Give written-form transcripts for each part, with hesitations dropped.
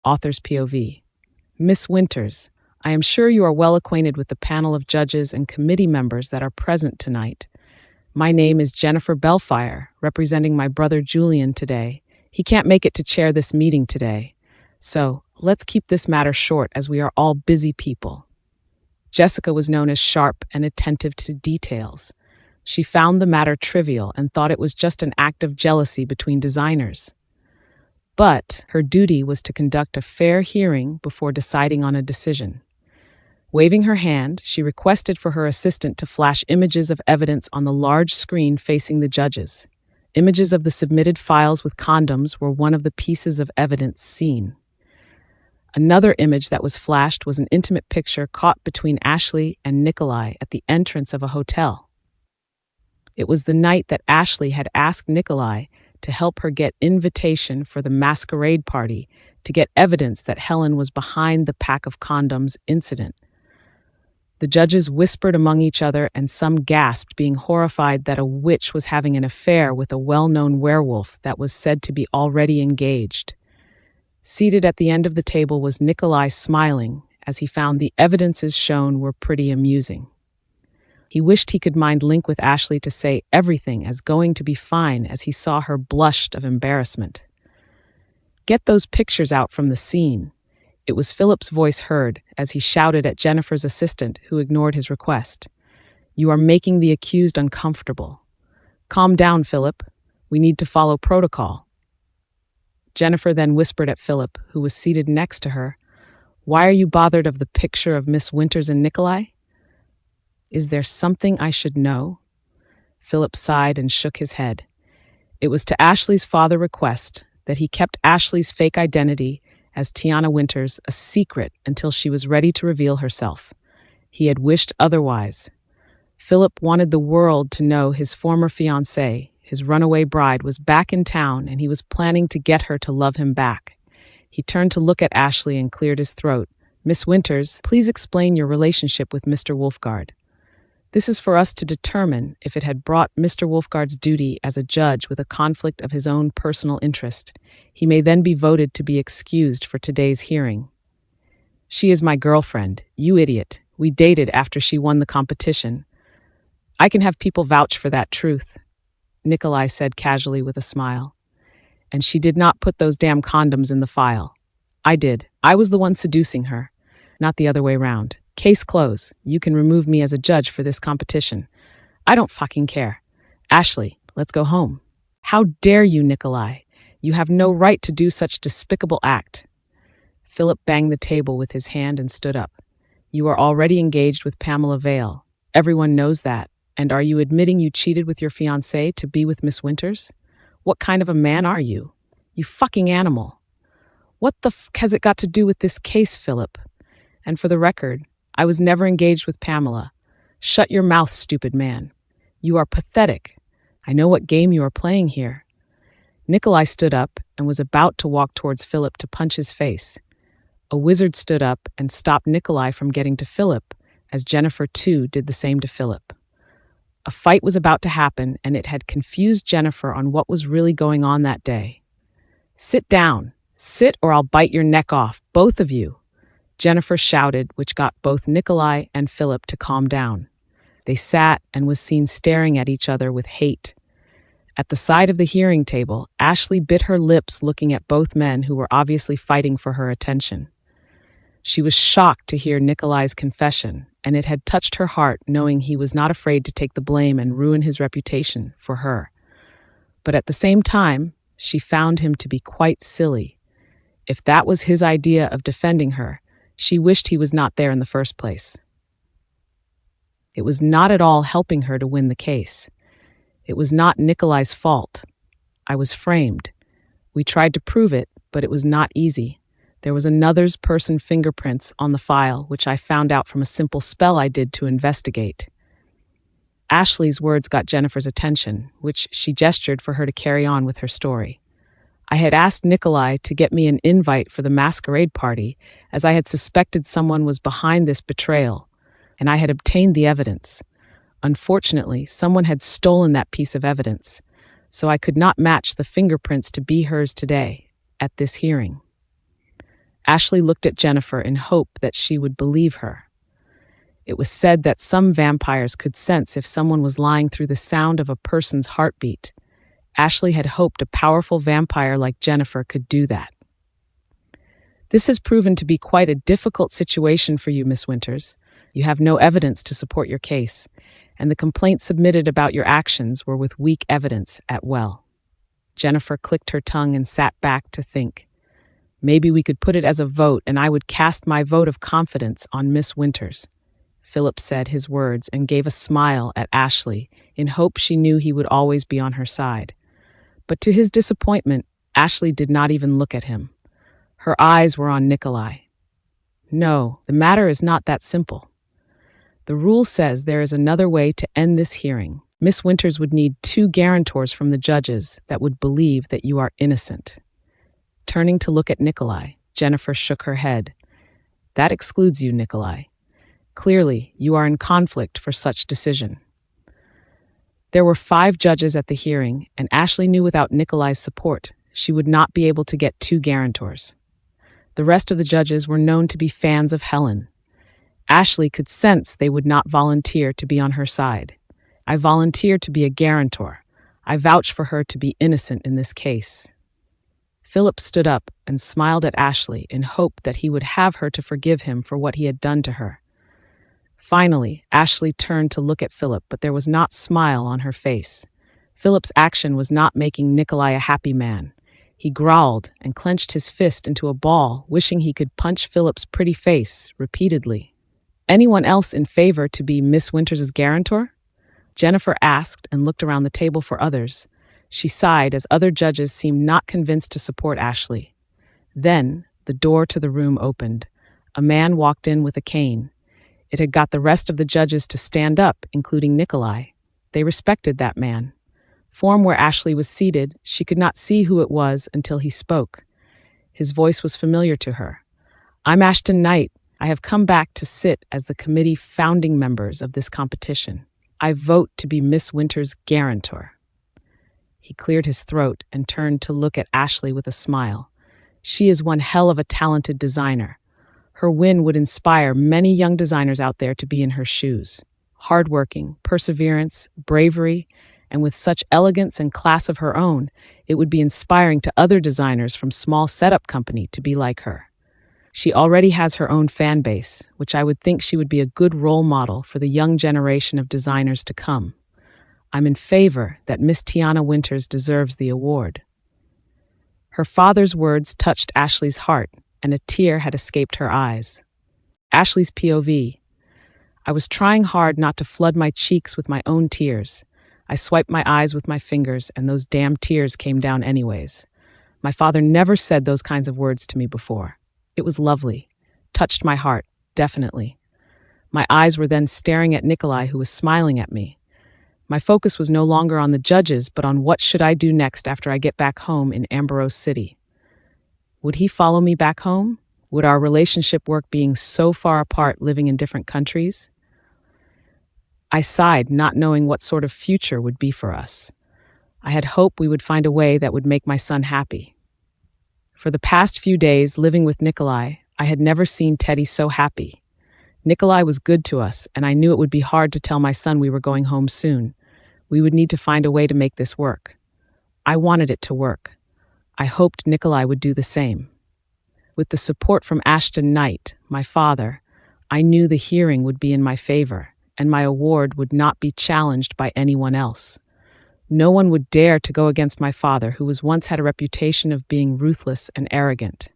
Author's POV. Miss Winters, I am sure you are well acquainted with the panel of judges and committee members that are present tonight. My name is Jennifer Belfire, representing my brother Julian today. He can't make it to chair this meeting today. So, let's keep this matter short as we are all busy people. Jessica was known as sharp and attentive to details. She found the matter trivial and thought it was just an act of jealousy between designers. But her duty was to conduct a fair hearing before deciding on a decision. Waving her hand, she requested for her assistant to flash images of evidence on the large screen facing the judges. Images of the submitted files with condoms were one of the pieces of evidence seen. Another image that was flashed was an intimate picture caught between Ashley and Nikolai at the entrance of a hotel. It was the night that Ashley had asked Nikolai to help her get invitation for the masquerade party to get evidence that Helen was behind the pack of condoms incident. The judges whispered among each other and some gasped, being horrified that a witch was having an affair with a well-known werewolf that was said to be already engaged. Seated at the end of the table was Nikolai, smiling as he found the evidences shown were pretty amusing. He wished he could mind link with Ashley to say everything as going to be fine as he saw her blushed of embarrassment. Get those pictures out from the scene. It was Philip's voice heard as he shouted at Jennifer's assistant, who ignored his request. You are making the accused uncomfortable. Calm down, Philip. We need to follow protocol. Jennifer then whispered at Philip, who was seated next to her. Why are you bothered of the picture of Miss Winters and Nikolai? Is there something I should know? Philip sighed and shook his head. It was to Ashley's father's request that he kept Ashley's fake identity as Tiana Winters a secret until she was ready to reveal herself. He had wished otherwise. Philip wanted the world to know his former fiancé, his runaway bride, was back in town and he was planning to get her to love him back. He turned to look at Ashley and cleared his throat. Miss Winters, please explain your relationship with Mr. Wolfgard. This is for us to determine if it had brought Mr. Wolfgard's duty as a judge with a conflict of his own personal interest. He may then be voted to be excused for today's hearing. She is my girlfriend, you idiot. We dated after she won the competition. I can have people vouch for that truth, Nikolai said casually with a smile. And she did not put those damn condoms in the file. I did. I was the one seducing her, not the other way round. Case closed. You can remove me as a judge for this competition. I don't fucking care. Ashley, let's go home. How dare you, Nikolai? You have no right to do such despicable act. Philip banged the table with his hand and stood up. You are already engaged with Pamela Vale. Everyone knows that. And are you admitting you cheated with your fiancé to be with Miss Winters? What kind of a man are you? You fucking animal. What the f has it got to do with this case, Philip? And for the record, I was never engaged with Pamela. Shut your mouth, stupid man. You are pathetic. I know what game you are playing here. Nikolai stood up and was about to walk towards Philip to punch his face. A wizard stood up and stopped Nikolai from getting to Philip, as Jennifer too did the same to Philip. A fight was about to happen, and it had confused Jennifer on what was really going on that day. Sit down. Sit or I'll bite your neck off, both of you. Jennifer shouted, which got both Nikolai and Philip to calm down. They sat and was seen staring at each other with hate. At the side of the hearing table, Ashley bit her lips looking at both men who were obviously fighting for her attention. She was shocked to hear Nikolai's confession, and it had touched her heart knowing he was not afraid to take the blame and ruin his reputation for her. But at the same time, she found him to be quite silly. If that was his idea of defending her, she wished he was not there in the first place. It was not at all helping her to win the case. It was not Nikolai's fault. I was framed. We tried to prove it, but it was not easy. There was another's person fingerprints on the file, which I found out from a simple spell I did to investigate. Ashley's words got Jennifer's attention, which she gestured for her to carry on with her story. I had asked Nikolai to get me an invite for the masquerade party, as I had suspected someone was behind this betrayal, and I had obtained the evidence. Unfortunately, someone had stolen that piece of evidence, so I could not match the fingerprints to be hers today, at this hearing. Ashley looked at Jennifer in hope that she would believe her. It was said that some vampires could sense if someone was lying through the sound of a person's heartbeat. Ashley had hoped a powerful vampire like Jennifer could do that. This has proven to be quite a difficult situation for you, Miss Winters. You have no evidence to support your case, and the complaints submitted about your actions were with weak evidence at well. Jennifer clicked her tongue and sat back to think. Maybe we could put it as a vote, and I would cast my vote of confidence on Miss Winters. Philip said his words and gave a smile at Ashley in hope she knew he would always be on her side. But to his disappointment, Ashley did not even look at him. Her eyes were on Nikolai. No, the matter is not that simple. The rule says there is another way to end this hearing. Miss Winters would need 2 guarantors from the judges that would believe that you are innocent. Turning to look at Nikolai, Jennifer shook her head. That excludes you, Nikolai. Clearly, you are in conflict for such decision. There were 5 judges at the hearing, and Ashley knew without Nikolai's support, she would not be able to get 2 guarantors. The rest of the judges were known to be fans of Helen. Ashley could sense they would not volunteer to be on her side. I volunteer to be a guarantor. I vouch for her to be innocent in this case. Philip stood up and smiled at Ashley in hope that he would have her to forgive him for what he had done to her. Finally, Ashley turned to look at Philip, but there was not a smile on her face. Philip's action was not making Nikolai a happy man. He growled and clenched his fist into a ball, wishing he could punch Philip's pretty face repeatedly. Anyone else in favor to be Miss Winters' guarantor? Jennifer asked and looked around the table for others. She sighed as other judges seemed not convinced to support Ashley. Then, the door to the room opened. A man walked in with a cane. It had got the rest of the judges to stand up, including Nikolai. They respected that man. From where Ashley was seated, she could not see who it was until he spoke. His voice was familiar to her. I'm Ashton Knight. I have come back to sit as the committee founding members of this competition. I vote to be Miss Winters' guarantor. He cleared his throat and turned to look at Ashley with a smile. She is one hell of a talented designer. Her win would inspire many young designers out there to be in her shoes. Hardworking, perseverance, bravery, and with such elegance and class of her own, it would be inspiring to other designers from small setup company to be like her. She already has her own fan base, which I would think she would be a good role model for the young generation of designers to come. I'm in favor that Miss Tiana Winters deserves the award. Her father's words touched Ashley's heart, and a tear had escaped her eyes. Ashley's POV. I was trying hard not to flood my cheeks with my own tears. I swiped my eyes with my fingers, and those damn tears came down anyways. My father never said those kinds of words to me before. It was lovely. Touched my heart, definitely. My eyes were then staring at Nikolai, who was smiling at me. My focus was no longer on the judges, but on what should I do next after I get back home in Ambrose City. Would he follow me back home? Would our relationship work being so far apart, living in different countries? I sighed, not knowing what sort of future would be for us. I had hoped we would find a way that would make my son happy. For the past few days living with Nikolai, I had never seen Teddy so happy. Nikolai was good to us, and I knew it would be hard to tell my son we were going home soon. We would need to find a way to make this work. I wanted it to work. I hoped Nikolai would do the same. With the support from Ashton Knight, my father, I knew the hearing would be in my favor, and my award would not be challenged by anyone else. No one would dare to go against my father, who was once had a reputation of being ruthless and arrogant.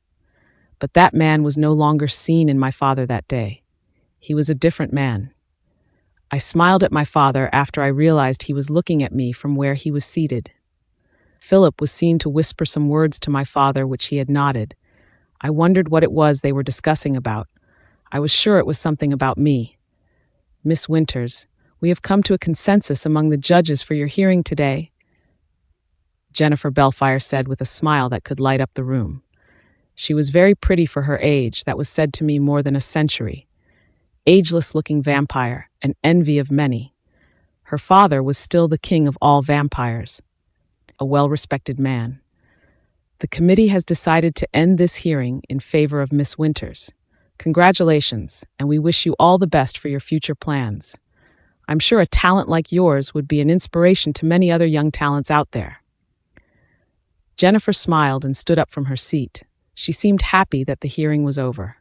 But that man was no longer seen in my father that day. He was a different man. I smiled at my father after I realized he was looking at me from where he was seated. Philip was seen to whisper some words to my father, which he had nodded. I wondered what it was they were discussing about. I was sure it was something about me. Miss Winters, we have come to a consensus among the judges for your hearing today, Jennifer Bellfire said with a smile that could light up the room. She was very pretty for her age, that was said to me more than a century. Ageless-looking vampire, an envy of many. Her father was still the king of all vampires, a well-respected man. The committee has decided to end this hearing in favor of Miss Winters. Congratulations, and we wish you all the best for your future plans. I'm sure a talent like yours would be an inspiration to many other young talents out there." Jennifer smiled and stood up from her seat. She seemed happy that the hearing was over.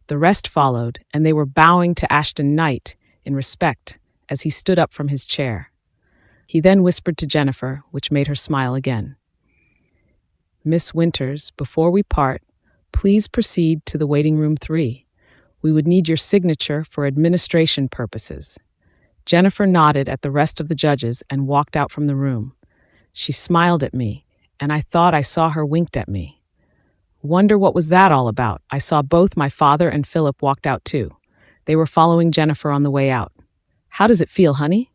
The rest followed, and they were bowing to Ashton Knight in respect as he stood up from his chair. He then whispered to Jennifer, which made her smile again. "Miss Winters, before we part, please proceed to the waiting room 3. We would need your signature for administration purposes." Jennifer nodded at the rest of the judges and walked out from the room. She smiled at me, and I thought I saw her winked at me. Wonder what was that all about? I saw both my father and Philip walked out too. They were following Jennifer on the way out. "How does it feel, honey?"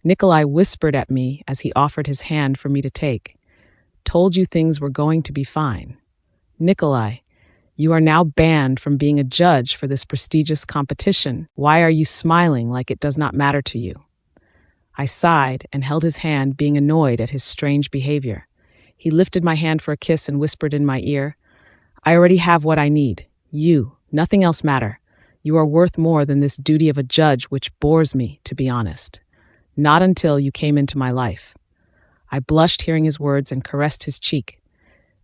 Nikolai whispered at me as he offered his hand for me to take. "Told you things were going to be fine." "Nikolai, you are now banned from being a judge for this prestigious competition. Why are you smiling like it does not matter to you?" I sighed and held his hand, being annoyed at his strange behavior. He lifted my hand for a kiss and whispered in my ear, "I already have what I need. You, nothing else matter. You are worth more than this duty of a judge, which bores me, to be honest. Not until you came into my life." I blushed hearing his words and caressed his cheek.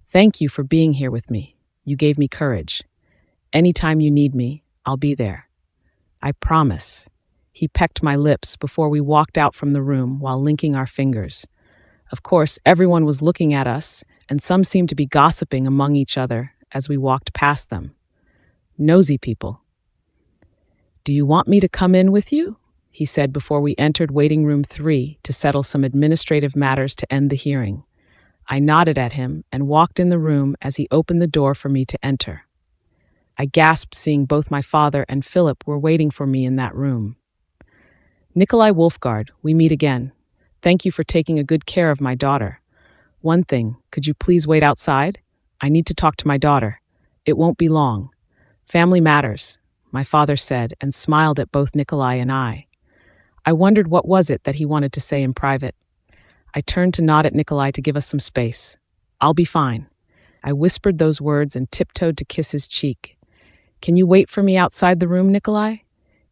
"Thank you for being here with me. You gave me courage. Anytime you need me, I'll be there." "I promise." He pecked my lips before we walked out from the room while linking our fingers. Of course, everyone was looking at us, and some seemed to be gossiping among each other as we walked past them. Nosy people. "Do you want me to come in with you?" he said before we entered waiting room 3 to settle some administrative matters to end the hearing. I nodded at him and walked in the room as he opened the door for me to enter. I gasped, seeing both my father and Philip were waiting for me in that room. "Nikolai Wolfgard, we meet again. Thank you for taking a good care of my daughter. One thing, could you please wait outside? I need to talk to my daughter. It won't be long. Family matters," my father said, and smiled at both Nikolai and I. I wondered what was it that he wanted to say in private. I turned to nod at Nikolai to give us some space. "I'll be fine." I whispered those words and tiptoed to kiss his cheek. "Can you wait for me outside the room, Nikolai?"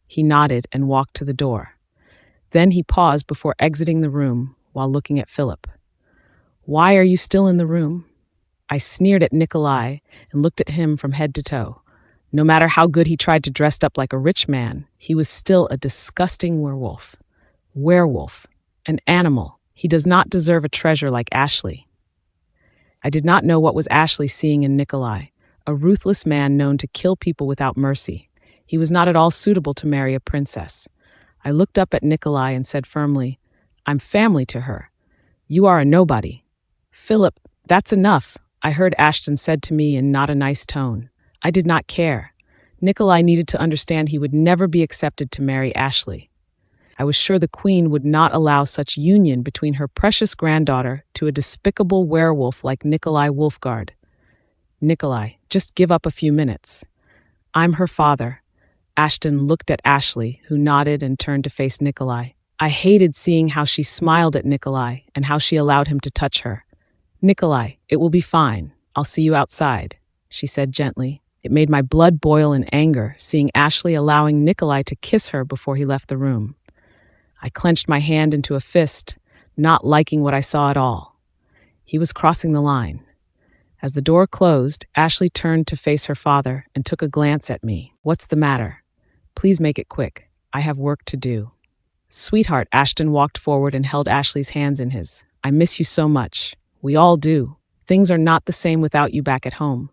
He nodded and walked to the door. Then he paused before exiting the room while looking at Philip. "Why are you still in the room?" I sneered at Nikolai and looked at him from head to toe. No matter how good he tried to dress up like a rich man, he was still a disgusting werewolf. Werewolf. An animal. He does not deserve a treasure like Ashley. I did not know what was Ashley seeing in Nikolai, a ruthless man known to kill people without mercy. He was not at all suitable to marry a princess. I looked up at Nikolai and said firmly, "I'm family to her. You are a nobody." "Philip, that's enough," I heard Ashton said to me in not a nice tone. I did not care. Nikolai needed to understand he would never be accepted to marry Ashley. I was sure the queen would not allow such union between her precious granddaughter to a despicable werewolf like Nikolai Wolfgard. "Nikolai, just give up a few minutes. I'm her father." Ashton looked at Ashley, who nodded and turned to face Nikolai. I hated seeing how she smiled at Nikolai and how she allowed him to touch her. "Nikolai, it will be fine. I'll see you outside," she said gently. It made my blood boil in anger, seeing Ashley allowing Nikolai to kiss her before he left the room. I clenched my hand into a fist, not liking what I saw at all. He was crossing the line. As the door closed, Ashley turned to face her father and took a glance at me. "What's the matter? Please make it quick. I have work to do." "Sweetheart," Ashton walked forward and held Ashley's hands in his. "I miss you so much. We all do. Things are not the same without you back at home."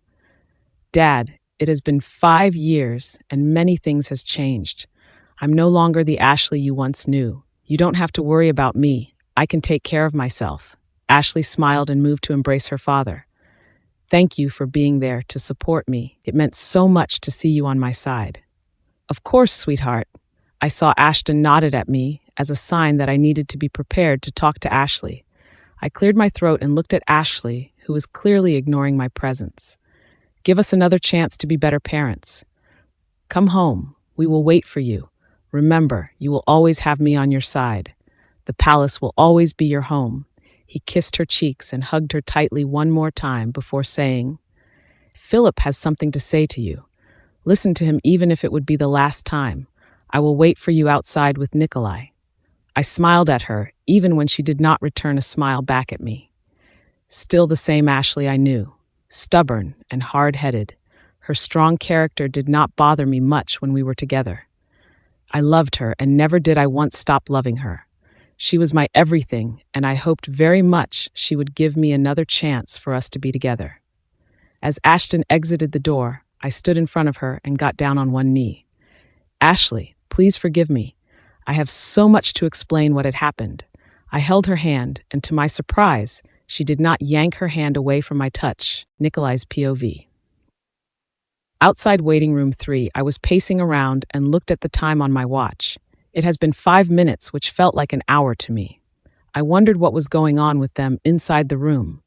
"Dad, it has been 5 years and many things has changed. I'm no longer the Ashley you once knew. You don't have to worry about me. I can take care of myself." Ashley smiled and moved to embrace her father. "Thank you for being there to support me. It meant so much to see you on my side." "Of course, sweetheart." I saw Ashton nodded at me as a sign that I needed to be prepared to talk to Ashley. I cleared my throat and looked at Ashley, who was clearly ignoring my presence. "Give us another chance to be better parents. Come home. We will wait for you. Remember, you will always have me on your side. The palace will always be your home. He kissed her cheeks and hugged her tightly one more time before saying, "Philip has something to say to you. Listen to him even if it would be the last time. I will wait for you outside with Nikolai." I smiled at her, even when she did not return a smile back at me. Still the same Ashley I knew, stubborn and hard-headed. Her strong character did not bother me much when we were together. I loved her, and never did I once stop loving her. She was my everything, and I hoped very much she would give me another chance for us to be together. As Ashton exited the door, I stood in front of her and got down on one knee. "Ashley, please forgive me. I have so much to explain what had happened." I held her hand, and to my surprise, she did not yank her hand away from my touch. Nikolai's POV. Outside waiting room 3, I was pacing around and looked at the time on my watch. It has been 5 minutes, which felt like an hour to me. I wondered what was going on with them inside the room.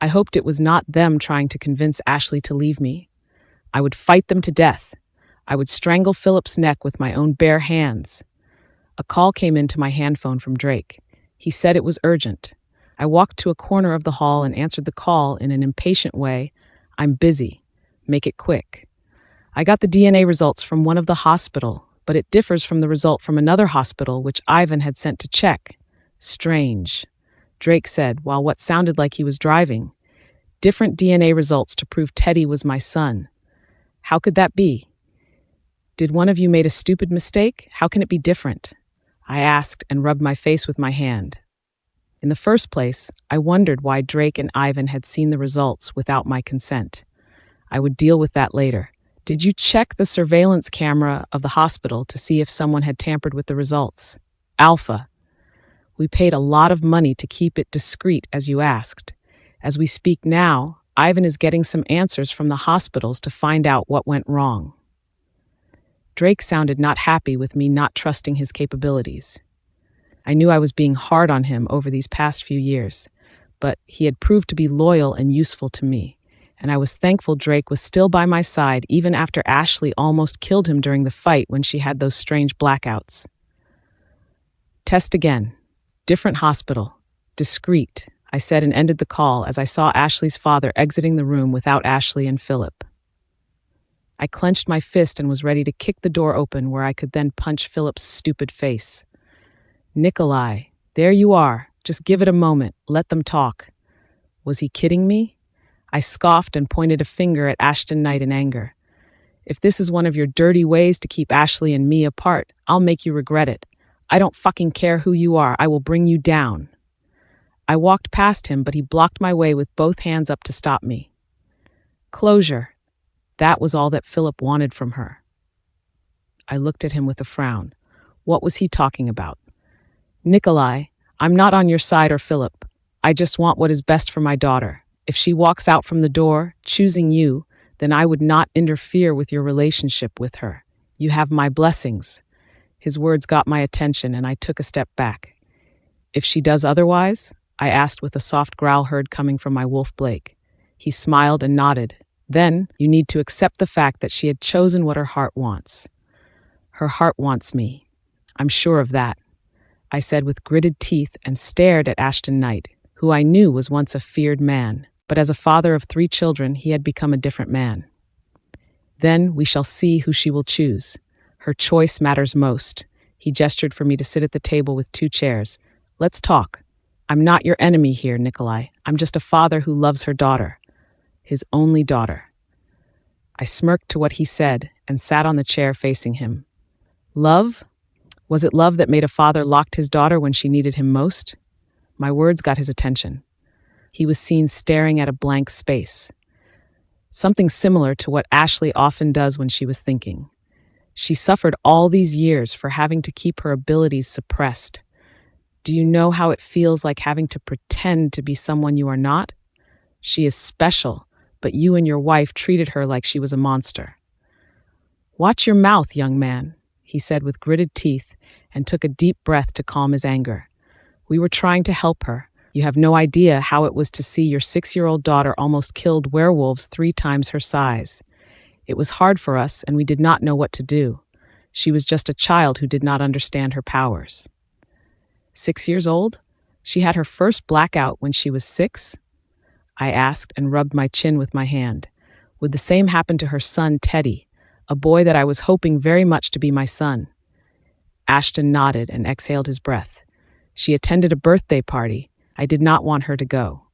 I hoped it was not them trying to convince Ashley to leave me. I would fight them to death. I would strangle Philip's neck with my own bare hands. A call came into my handphone from Drake. He said it was urgent. I walked to a corner of the hall and answered the call in an impatient way. "I'm busy. Make it quick." I got the DNA results from one of the hospital, but it differs from the result from another hospital which Ivan had sent to check. "Strange," Drake said, while what sounded like he was driving. "Different DNA results to prove Teddy was my son. How could that be? Did one of you made a stupid mistake? How can it be different?" I asked and rubbed my face with my hand. In the first place, I wondered why Drake and Ivan had seen the results without my consent. I would deal with that later. "Did you check the surveillance camera of the hospital to see if someone had tampered with the results?" "Alpha. We paid a lot of money to keep it discreet as you asked. As we speak now, Ivan is getting some answers from the hospitals to find out what went wrong." Drake sounded not happy with me not trusting his capabilities. I knew I was being hard on him over these past few years, but he had proved to be loyal and useful to me, and I was thankful Drake was still by my side even after Ashley almost killed him during the fight when she had those strange blackouts. "Test again. Different hospital. Discreet," I said and ended the call as I saw Ashley's father exiting the room without Ashley and Philip. I clenched my fist and was ready to kick the door open where I could then punch Philip's stupid face. "Nikolai, there you are. Just give it a moment. Let them talk." Was he kidding me? I scoffed and pointed a finger at Ashton Knight in anger. "If this is one of your dirty ways to keep Ashley and me apart, I'll make you regret it. I don't fucking care who you are. I will bring you down." I walked past him, but he blocked my way with both hands up to stop me. Closure. That was all that Philip wanted from her. I looked at him with a frown. What was he talking about? "Nikolai, I'm not on your side or Philip. I just want what is best for my daughter. If she walks out from the door, choosing you, then I would not interfere with your relationship with her. You have my blessings." His words got my attention, and I took a step back. "If she does otherwise?" I asked with a soft growl heard coming from my wolf Blake. He smiled and nodded. "Then, you need to accept the fact that she had chosen what her heart wants." "Her heart wants me. I'm sure of that," I said with gritted teeth and stared at Ashton Knight, who I knew was once a feared man, but as a father of 3 children, he had become a different man. "Then we shall see who she will choose. Her choice matters most." He gestured for me to sit at the table with 2 chairs. "Let's talk. I'm not your enemy here, Nikolai. I'm just a father who loves her daughter. His only daughter." I smirked to what he said and sat on the chair facing him. Love? Was it love that made a father lock his daughter when she needed him most? My words got his attention. He was seen staring at a blank space. Something similar to what Ashley often does when she was thinking. She suffered all these years for having to keep her abilities suppressed. Do you know how it feels like having to pretend to be someone you are not? She is special, but you and your wife treated her like she was a monster. "Watch your mouth, young man," he said with gritted teeth and took a deep breath to calm his anger. "We were trying to help her. You have no idea how it was to see your 6-year-old daughter almost killed werewolves 3 times her size. It was hard for us, and we did not know what to do. She was just a child who did not understand her powers." 6 years old? She had her first blackout when she was 6? I asked and rubbed my chin with my hand. Would the same happen to her son, Teddy, a boy that I was hoping very much to be my son? Ashton nodded and exhaled his breath. She attended a birthday party. I did not want her to go.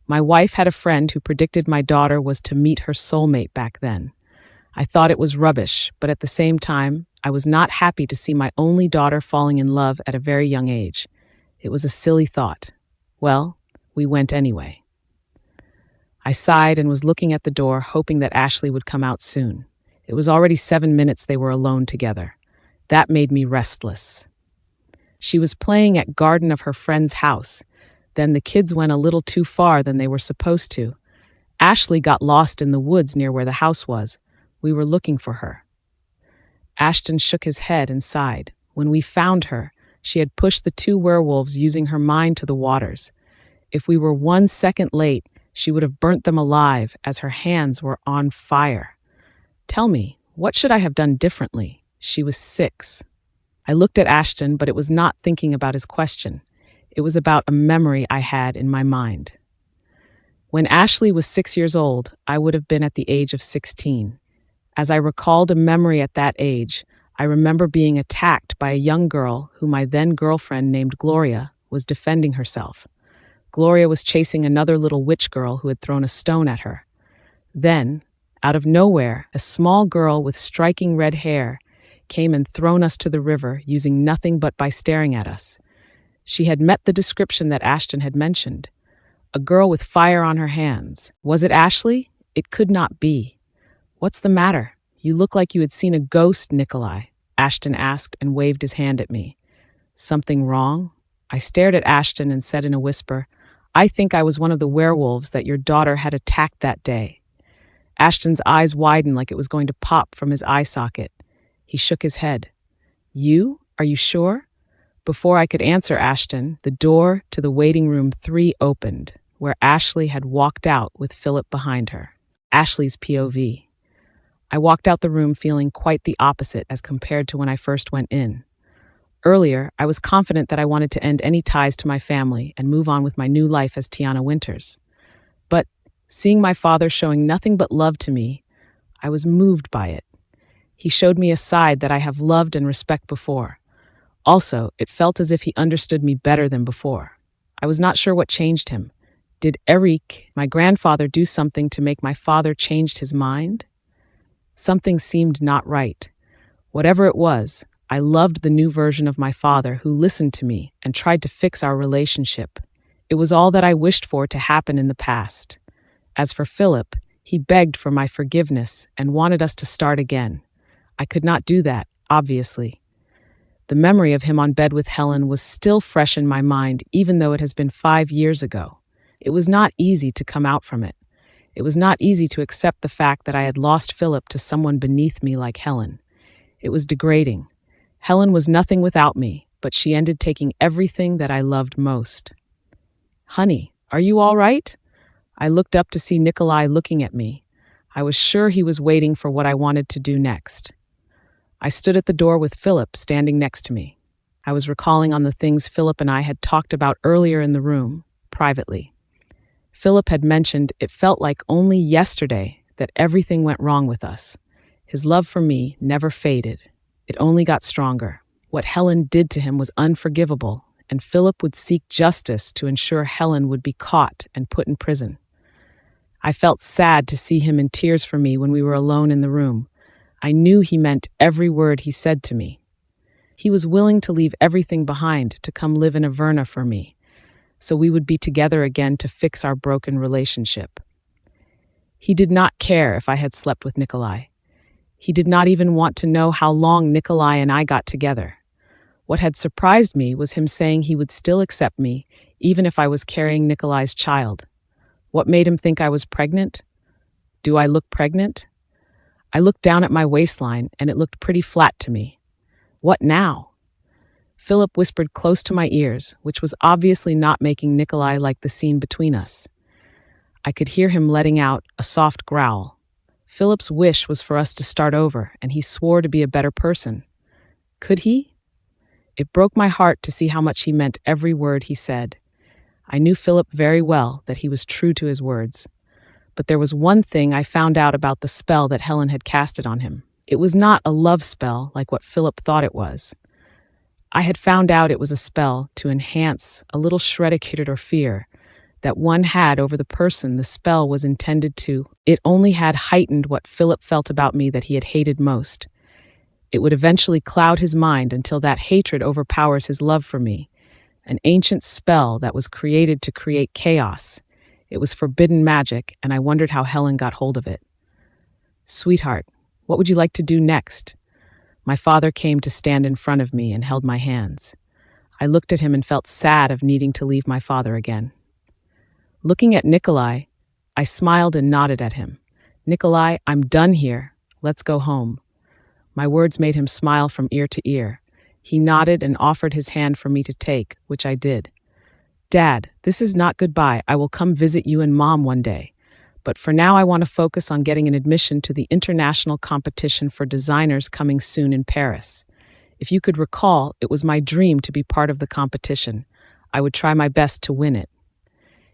My wife had a friend who predicted my daughter was to meet her soulmate back then. I thought it was rubbish, but at the same time, I was not happy to see my only daughter falling in love at a very young age. It was a silly thought. Well, we went anyway. I sighed and was looking at the door, hoping that Ashley would come out soon. It was already 7 minutes they were alone together. That made me restless. She was playing at garden of her friend's house. Then the kids went a little too far than they were supposed to. Ashley got lost in the woods near where the house was. We were looking for her. Ashton shook his head and sighed. When we found her, she had pushed the 2 werewolves using her mind to the waters. If we were 1 second late, she would have burnt them alive as her hands were on fire. Tell me, what should I have done differently? She was 6. I looked at Ashton, but it was not thinking about his question. It was about a memory I had in my mind. When Ashley was 6 years old, I would have been at the age of 16. As I recalled a memory at that age, I remember being attacked by a young girl who my then girlfriend named Gloria was defending herself. Gloria was chasing another little witch girl who had thrown a stone at her. Then, out of nowhere, a small girl with striking red hair came and thrown us to the river using nothing but by staring at us. She had met the description that Ashton had mentioned. A girl with fire on her hands. Was it Ashley? It could not be. What's the matter? You look like you had seen a ghost, Nikolai, Ashton asked and waved his hand at me. Something wrong? I stared at Ashton and said in a whisper, I think I was one of the werewolves that your daughter had attacked that day. Ashton's eyes widened like it was going to pop from his eye socket. He shook his head. You? Are you sure? Before I could answer Ashton, the door to the waiting room 3 opened, where Ashley had walked out with Philip behind her. Ashley's POV. I walked out the room feeling quite the opposite as compared to when I first went in. Earlier, I was confident that I wanted to end any ties to my family and move on with my new life as Tiana Winters. But seeing my father showing nothing but love to me, I was moved by it. He showed me a side that I have loved and respect before. Also, it felt as if he understood me better than before. I was not sure what changed him. Did Eric, my grandfather, do something to make my father change his mind? Something seemed not right. Whatever it was, I loved the new version of my father who listened to me and tried to fix our relationship. It was all that I wished for to happen in the past. As for Philip, he begged for my forgiveness and wanted us to start again. I could not do that, obviously. The memory of him on bed with Helen was still fresh in my mind, even though it has been 5 years ago. It was not easy to come out from it. It was not easy to accept the fact that I had lost Philip to someone beneath me like Helen. It was degrading. Helen was nothing without me, but she ended taking everything that I loved most. Honey, are you all right? I looked up to see Nikolai looking at me. I was sure he was waiting for what I wanted to do next. I stood at the door with Philip standing next to me. I was recalling on the things Philip and I had talked about earlier in the room, privately. Philip had mentioned it felt like only yesterday that everything went wrong with us. His love for me never faded. It only got stronger. What Helen did to him was unforgivable, and Philip would seek justice to ensure Helen would be caught and put in prison. I felt sad to see him in tears for me when we were alone in the room. I knew he meant every word he said to me. He was willing to leave everything behind to come live in Averna for me, so we would be together again to fix our broken relationship. He did not care if I had slept with Nikolai. He did not even want to know how long Nikolai and I got together. What had surprised me was him saying he would still accept me, even if I was carrying Nikolai's child. What made him think I was pregnant? Do I look pregnant? I looked down at my waistline, and it looked pretty flat to me. What now? Philip whispered close to my ears, which was obviously not making Nikolai like the scene between us. I could hear him letting out a soft growl. Philip's wish was for us to start over, and he swore to be a better person. Could he? It broke my heart to see how much he meant every word he said. I knew Philip very well, that he was true to his words. But there was one thing I found out about the spell that Helen had casted on him. It was not a love spell like what Philip thought it was. I had found out it was a spell to enhance a little shred of hatred or fear that one had over the person the spell was intended to. It only had heightened what Philip felt about me that he had hated most. It would eventually cloud his mind until that hatred overpowers his love for me. An ancient spell that was created to create chaos. It was forbidden magic, and I wondered how Helen got hold of it. "Sweetheart, what would you like to do next?" My father came to stand in front of me and held my hands. I looked at him and felt sad of needing to leave my father again. Looking at Nikolai, I smiled and nodded at him. "Nikolai, I'm done here. Let's go home." My words made him smile from ear to ear. He nodded and offered his hand for me to take, which I did. "Dad, this is not goodbye. I will come visit you and Mom one day. But for now I want to focus on getting an admission to the international competition for designers coming soon in Paris. If you could recall, it was my dream to be part of the competition. I would try my best to win it."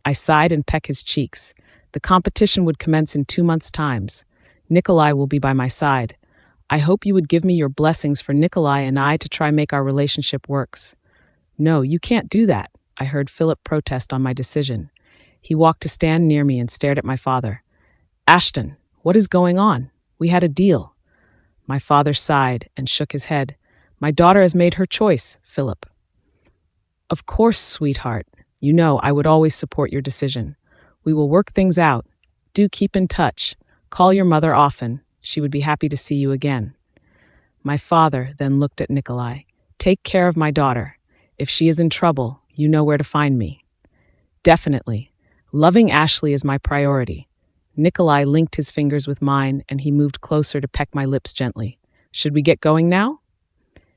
I sighed and pecked his cheeks. The competition would commence in 2 months' time. Nikolai will be by my side. I hope you would give me your blessings for Nikolai and I to try make our relationship works. "No, you can't do that," I heard Philip protest on my decision. He walked to stand near me and stared at my father. "Ashton, what is going on? We had a deal." My father sighed and shook his head. "My daughter has made her choice, Philip." "Of course, sweetheart. You know I would always support your decision. We will work things out. Do keep in touch. Call your mother often. She would be happy to see you again." My father then looked at Nikolai. "Take care of my daughter. If she is in trouble, you know where to find me." "Definitely. Loving Ashley is my priority." Nikolai linked his fingers with mine, and he moved closer to peck my lips gently. "Should we get going now?"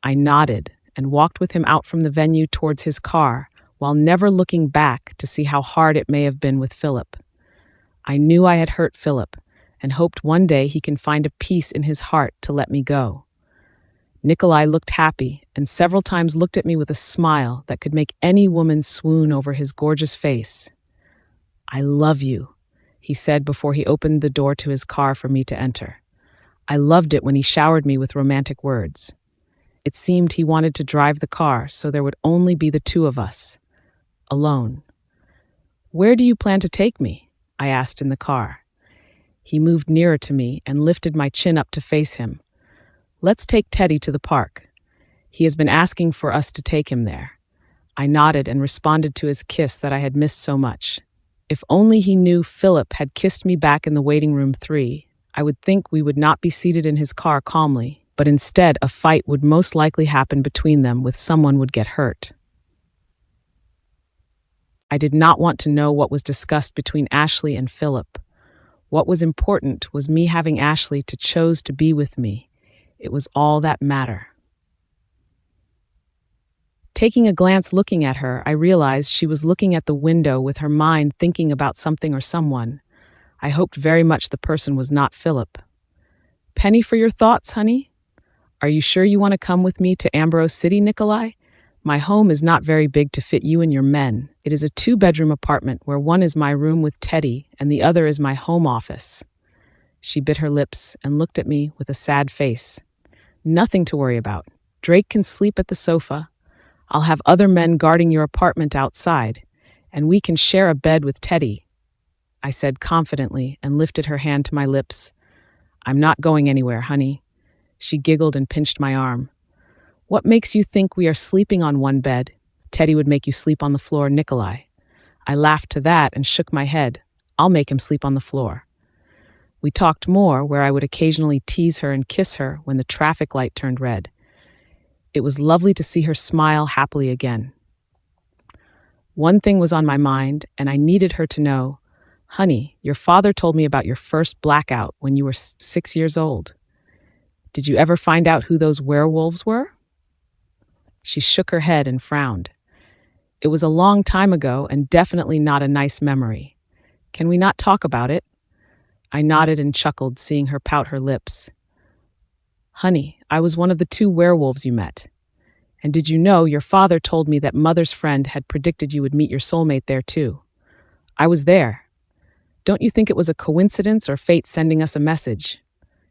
I nodded and walked with him out from the venue towards his car, while never looking back to see how hard it may have been with Philip. I knew I had hurt Philip, and hoped one day he can find a peace in his heart to let me go. Nikolai looked happy, and several times looked at me with a smile that could make any woman swoon over his gorgeous face. "I love you," he said before he opened the door to his car for me to enter. I loved it when he showered me with romantic words. It seemed he wanted to drive the car so there would only be the two of us. Alone. "Where do you plan to take me?" I asked in the car. He moved nearer to me and lifted my chin up to face him. "Let's take Teddy to the park. He has been asking for us to take him there." I nodded and responded to his kiss that I had missed so much. If only he knew Philip had kissed me back in the waiting room 3, I would think we would not be seated in his car calmly, but instead a fight would most likely happen between them with someone would get hurt. I did not want to know what was discussed between Ashley and Philip. What was important was me having Ashley to choose to be with me. It was all that mattered. Taking a glance looking at her, I realized she was looking at the window with her mind thinking about something or someone. I hoped very much the person was not Philip. "Penny for your thoughts, honey? Are you sure you want to come with me to Ambrose City, Nikolai? My home is not very big to fit you and your men. It is a 2-bedroom apartment where one is my room with Teddy and the other is my home office." She bit her lips and looked at me with a sad face. "Nothing to worry about. Drake can sleep at the sofa. I'll have other men guarding your apartment outside, and we can share a bed with Teddy," I said confidently and lifted her hand to my lips. "I'm not going anywhere, honey." She giggled and pinched my arm. "What makes you think we are sleeping on one bed? Teddy would make you sleep on the floor, Nikolai." I laughed to that and shook my head. "I'll make him sleep on the floor." We talked more, where I would occasionally tease her and kiss her when the traffic light turned red. It was lovely to see her smile happily again. One thing was on my mind, and I needed her to know. "Honey, your father told me about your first blackout when you were 6 years old. Did you ever find out who those werewolves were?" She shook her head and frowned. "It was a long time ago and definitely not a nice memory. Can we not talk about it?" I nodded and chuckled, seeing her pout her lips. "Honey, I was one of the 2 werewolves you met." And did you know your father told me that Mother's friend had predicted you would meet your soulmate there too? I was there. Don't you think it was a coincidence or fate sending us a message?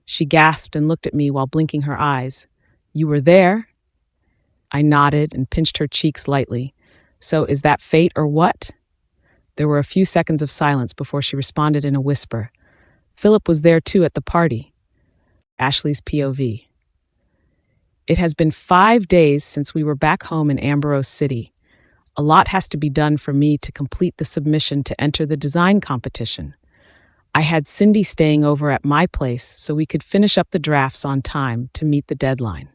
She gasped and looked at me while blinking her eyes. You were there? I nodded and pinched her cheeks lightly. So is that fate or what? There were a few seconds of silence before she responded in a whisper. Philip was there too at the party. Ashley's POV. It has been 5 days since we were back home in Ambrose City. A lot has to be done for me to complete the submission to enter the design competition. I had Cindy staying over at my place so we could finish up the drafts on time to meet the deadline.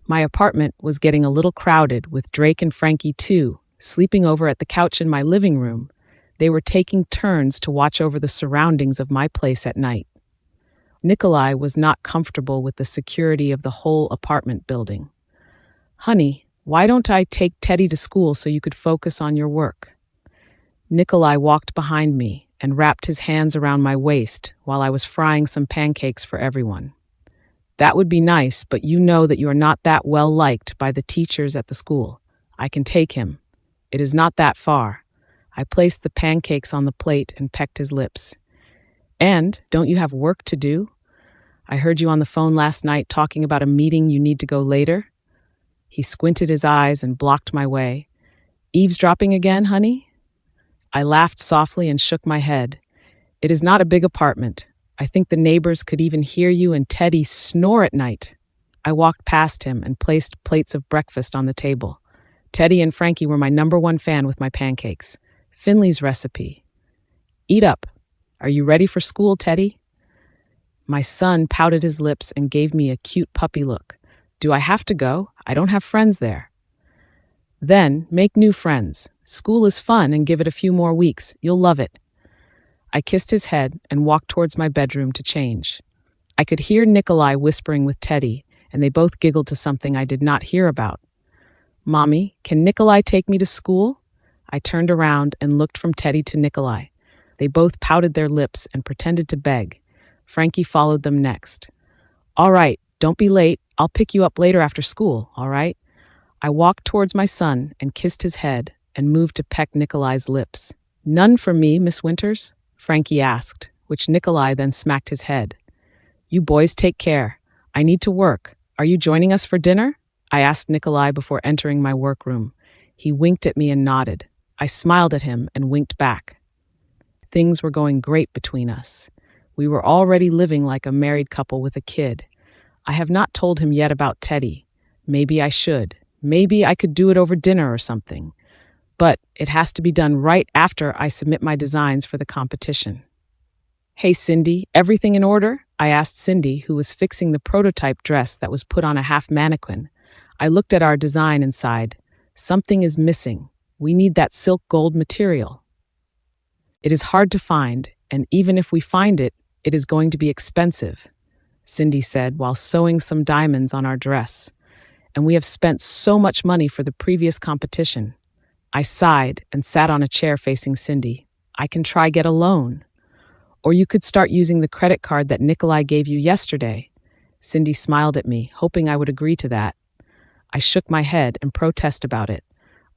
My apartment was getting a little crowded with Drake and Frankie too, sleeping over at the couch in my living room. They were taking turns to watch over the surroundings of my place at night. Nikolai was not comfortable with the security of the whole apartment building. Honey, why don't I take Teddy to school so you could focus on your work? Nikolai walked behind me and wrapped his hands around my waist while I was frying some pancakes for everyone. That would be nice, but you know that you are not that well liked by the teachers at the school. I can take him. It is not that far. I placed the pancakes on the plate and pecked his lips. And don't you have work to do? I heard you on the phone last night talking about a meeting you need to go later. He squinted his eyes and blocked my way. Eavesdropping again, honey? I laughed softly and shook my head. It is not a big apartment. I think the neighbors could even hear you and Teddy snore at night. I walked past him and placed plates of breakfast on the table. Teddy and Frankie were my #1 fan with my pancakes. Finley's recipe. Eat up. Are you ready for school, Teddy? My son pouted his lips and gave me a cute puppy look. Do I have to go? I don't have friends there. Then, make new friends. School is fun and give it a few more weeks. You'll love it. I kissed his head and walked towards my bedroom to change. I could hear Nikolai whispering with Teddy, and they both giggled to something I did not hear about. Mommy, can Nikolai take me to school? I turned around and looked from Teddy to Nikolai. They both pouted their lips and pretended to beg. Frankie followed them next. All right, don't be late. I'll pick you up later after school, all right? I walked towards my son and kissed his head and moved to peck Nikolai's lips. None for me, Miss Winters? Frankie asked, which Nikolai then smacked his head. You boys take care. I need to work. Are you joining us for dinner? I asked Nikolai before entering my workroom. He winked at me and nodded. I smiled at him and winked back. Things were going great between us. We were already living like a married couple with a kid. I have not told him yet about Teddy. Maybe I should. Maybe I could do it over dinner or something. But it has to be done right after I submit my designs for the competition. Hey, Cindy, everything in order? I asked Cindy, who was fixing the prototype dress that was put on a half mannequin. I looked at our design and sighed. Something is missing. We need that silk gold material. It is hard to find, and even if we find it, it is going to be expensive, Cindy said while sewing some diamonds on our dress. And we have spent so much money for the previous competition. I sighed and sat on a chair facing Cindy. I can try get a loan. Or you could start using the credit card that Nikolai gave you yesterday. Cindy smiled at me, hoping I would agree to that. I shook my head and protested about it.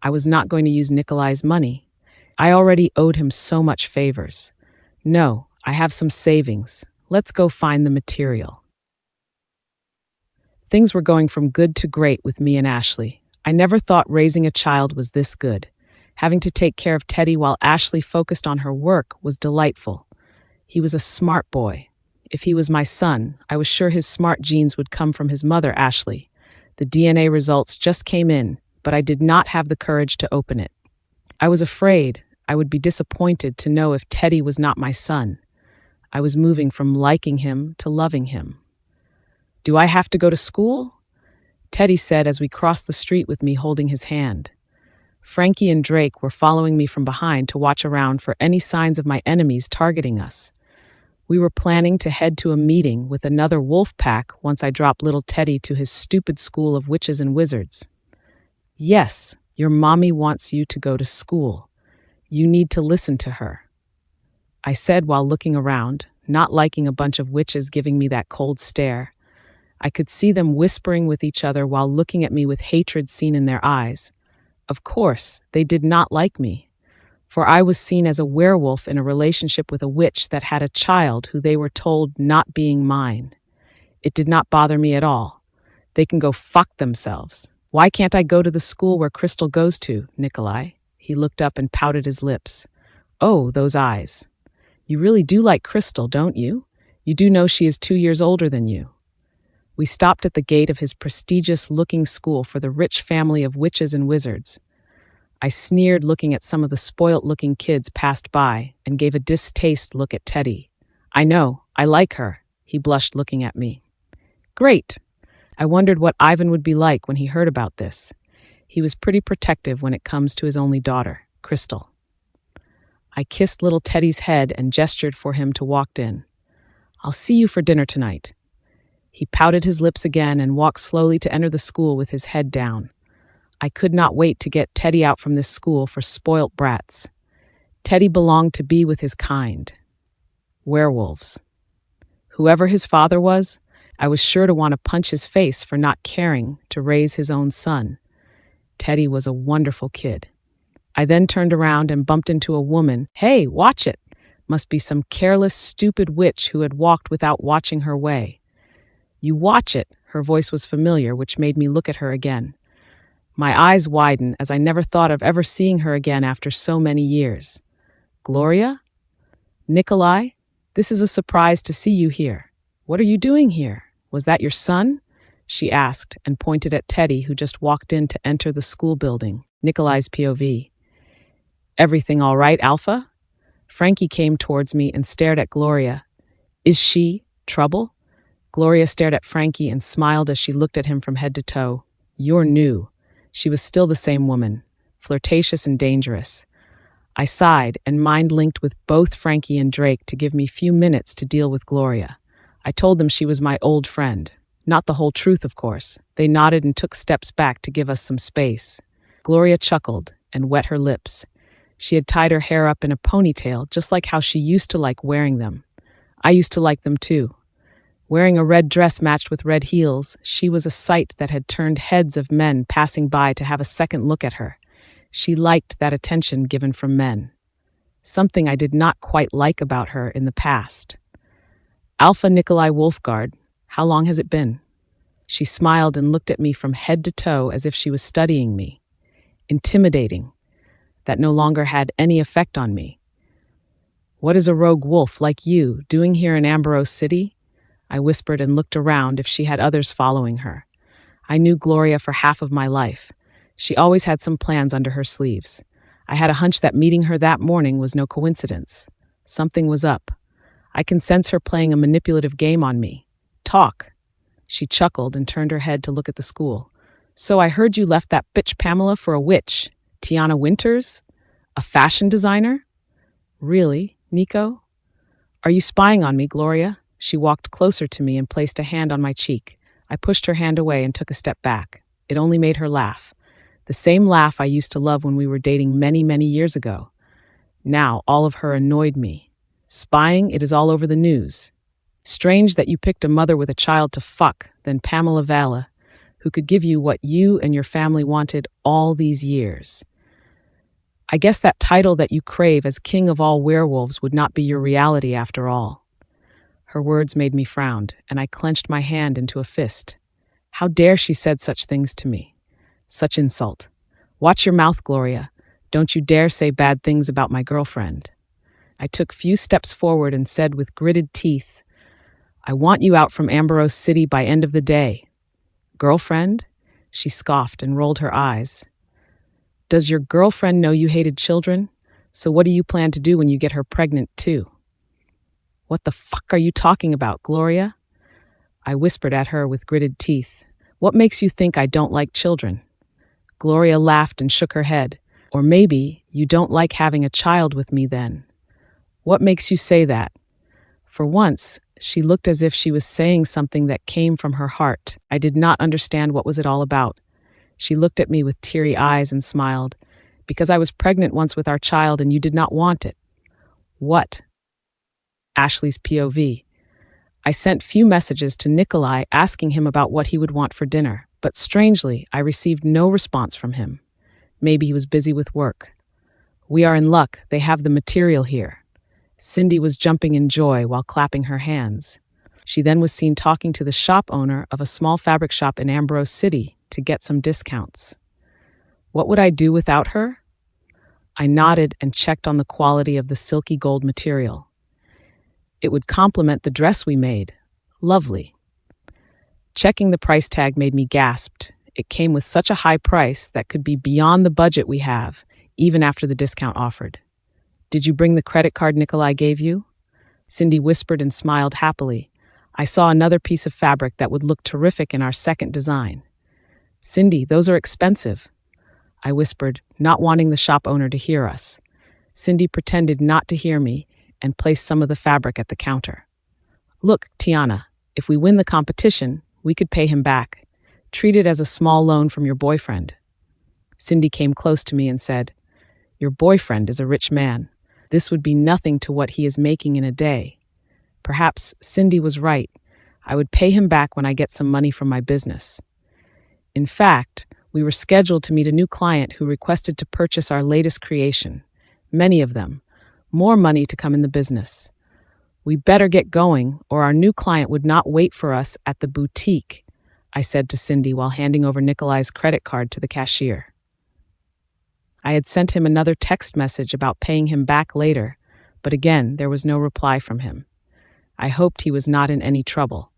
I was not going to use Nikolai's money. I already owed him so much favors. No, I have some savings. Let's go find the material. Things were going from good to great with me and Ashley. I never thought raising a child was this good. Having to take care of Teddy while Ashley focused on her work was delightful. He was a smart boy. If he was my son, I was sure his smart genes would come from his mother, Ashley. The DNA results just came in, but I did not have the courage to open it. I was afraid I would be disappointed to know if Teddy was not my son. I was moving from liking him to loving him. Do I have to go to school? Teddy said as we crossed the street with me holding his hand. Frankie and Drake were following me from behind to watch around for any signs of my enemies targeting us. We were planning to head to a meeting with another wolf pack once I dropped little Teddy to his stupid school of witches and wizards. Yes, your mommy wants you to go to school. You need to listen to her, I said while looking around, not liking a bunch of witches giving me that cold stare. I could see them whispering with each other while looking at me with hatred seen in their eyes. Of course, they did not like me, for I was seen as a werewolf in a relationship with a witch that had a child who they were told not being mine. It did not bother me at all. They can go fuck themselves. Why can't I go to the school where Crystal goes to, Nikolai? He looked up and pouted his lips. Oh, those eyes. You really do like Crystal, don't you? You do know she is 2 years older than you. We stopped at the gate of his prestigious-looking school for the rich family of witches and wizards. I sneered looking at some of the spoilt-looking kids passed by and gave a distasteful look at Teddy. I know, I like her, he blushed looking at me. Great. I wondered what Ivan would be like when he heard about this. He was pretty protective when it comes to his only daughter, Crystal. I kissed little Teddy's head and gestured for him to walk in. I'll see you for dinner tonight. He pouted his lips again and walked slowly to enter the school with his head down. I could not wait to get Teddy out from this school for spoilt brats. Teddy belonged to be with his kind. Werewolves. Whoever his father was, I was sure to want to punch his face for not caring to raise his own son. Teddy was a wonderful kid. I then turned around and bumped into a woman. Hey, watch it! Must be some careless, stupid witch who had walked without watching her way. You watch it, her voice was familiar, which made me look at her again. My eyes widened as I never thought of ever seeing her again after so many years. Gloria? Nikolai? This is a surprise to see you here. What are you doing here? Was that your son? She asked and pointed at Teddy, who just walked in to enter the school building. Nikolai's POV. Everything all right, Alpha? Frankie came towards me and stared at Gloria. Is she trouble? Gloria stared at Frankie and smiled as she looked at him from head to toe. You're new. She was still the same woman, flirtatious and dangerous. I sighed and mind-linked with both Frankie and Drake to give me few minutes to deal with Gloria. I told them she was my old friend. Not the whole truth, of course. They nodded and took steps back to give us some space. Gloria chuckled and wet her lips. She had tied her hair up in a ponytail, just like how she used to like wearing them. I used to like them too. Wearing a red dress matched with red heels, she was a sight that had turned heads of men passing by to have a second look at her. She liked that attention given from men. Something I did not quite like about her in the past. Alpha Nikolai Wolfgard, how long has it been? She smiled and looked at me from head to toe as if she was studying me. Intimidating. That no longer had any effect on me. What is a rogue wolf like you doing here in Ambrose City? I whispered and looked around if she had others following her. I knew Gloria for half of my life. She always had some plans under her sleeves. I had a hunch that meeting her that morning was no coincidence. Something was up. I can sense her playing a manipulative game on me. Talk. She chuckled and turned her head to look at the school. So I heard you left that bitch Pamela for a witch. Tiana Winters? A fashion designer? Really, Nico? Are you spying on me, Gloria? She walked closer to me and placed a hand on my cheek. I pushed her hand away and took a step back. It only made her laugh. The same laugh I used to love when we were dating many, many years ago. Now, all of her annoyed me. Spying, it is all over the news. Strange that you picked a mother with a child to fuck than Pamela Valla, who could give you what you and your family wanted all these years. I guess that title that you crave as king of all werewolves would not be your reality after all. Her words made me frown, and I clenched my hand into a fist. How dare she said such things to me? Such insult. Watch your mouth, Gloria. Don't you dare say bad things about my girlfriend. I took few steps forward and said with gritted teeth, I want you out from Ambrose City by end of the day. Girlfriend? She scoffed and rolled her eyes. Does your girlfriend know you hated children? So what do you plan to do when you get her pregnant too? What the fuck are you talking about, Gloria? I whispered at her with gritted teeth. What makes you think I don't like children? Gloria laughed and shook her head. Or maybe you don't like having a child with me then. What makes you say that? For once, she looked as if she was saying something that came from her heart. I did not understand what was it all about. She looked at me with teary eyes and smiled. Because I was pregnant once with our child and you did not want it. What? Ashley's POV. I sent few messages to Nikolai asking him about what he would want for dinner, but strangely, I received no response from him. Maybe he was busy with work. We are in luck, they have the material here. Cindy was jumping in joy while clapping her hands. She then was seen talking to the shop owner of a small fabric shop in Ambrose City to get some discounts. What would I do without her? I nodded and checked on the quality of the silky gold material. It would complement the dress we made. Lovely. Checking the price tag made me gasp. It came with such a high price that could be beyond the budget we have, even after the discount offered. Did you bring the credit card Nikolai gave you? Cindy whispered and smiled happily. I saw another piece of fabric that would look terrific in our second design. Cindy, those are expensive, I whispered, not wanting the shop owner to hear us. Cindy pretended not to hear me and placed some of the fabric at the counter. Look, Tiana, if we win the competition, we could pay him back. Treat it as a small loan from your boyfriend. Cindy came close to me and said, Your boyfriend is a rich man. This would be nothing to what he is making in a day. Perhaps Cindy was right. I would pay him back when I get some money from my business. In fact, we were scheduled to meet a new client who requested to purchase our latest creation. Many of them. More money to come in the business. We better get going, or our new client would not wait for us at the boutique, I said to Cindy while handing over Nikolai's credit card to the cashier. I had sent him another text message about paying him back later, but again, there was no reply from him. I hoped he was not in any trouble.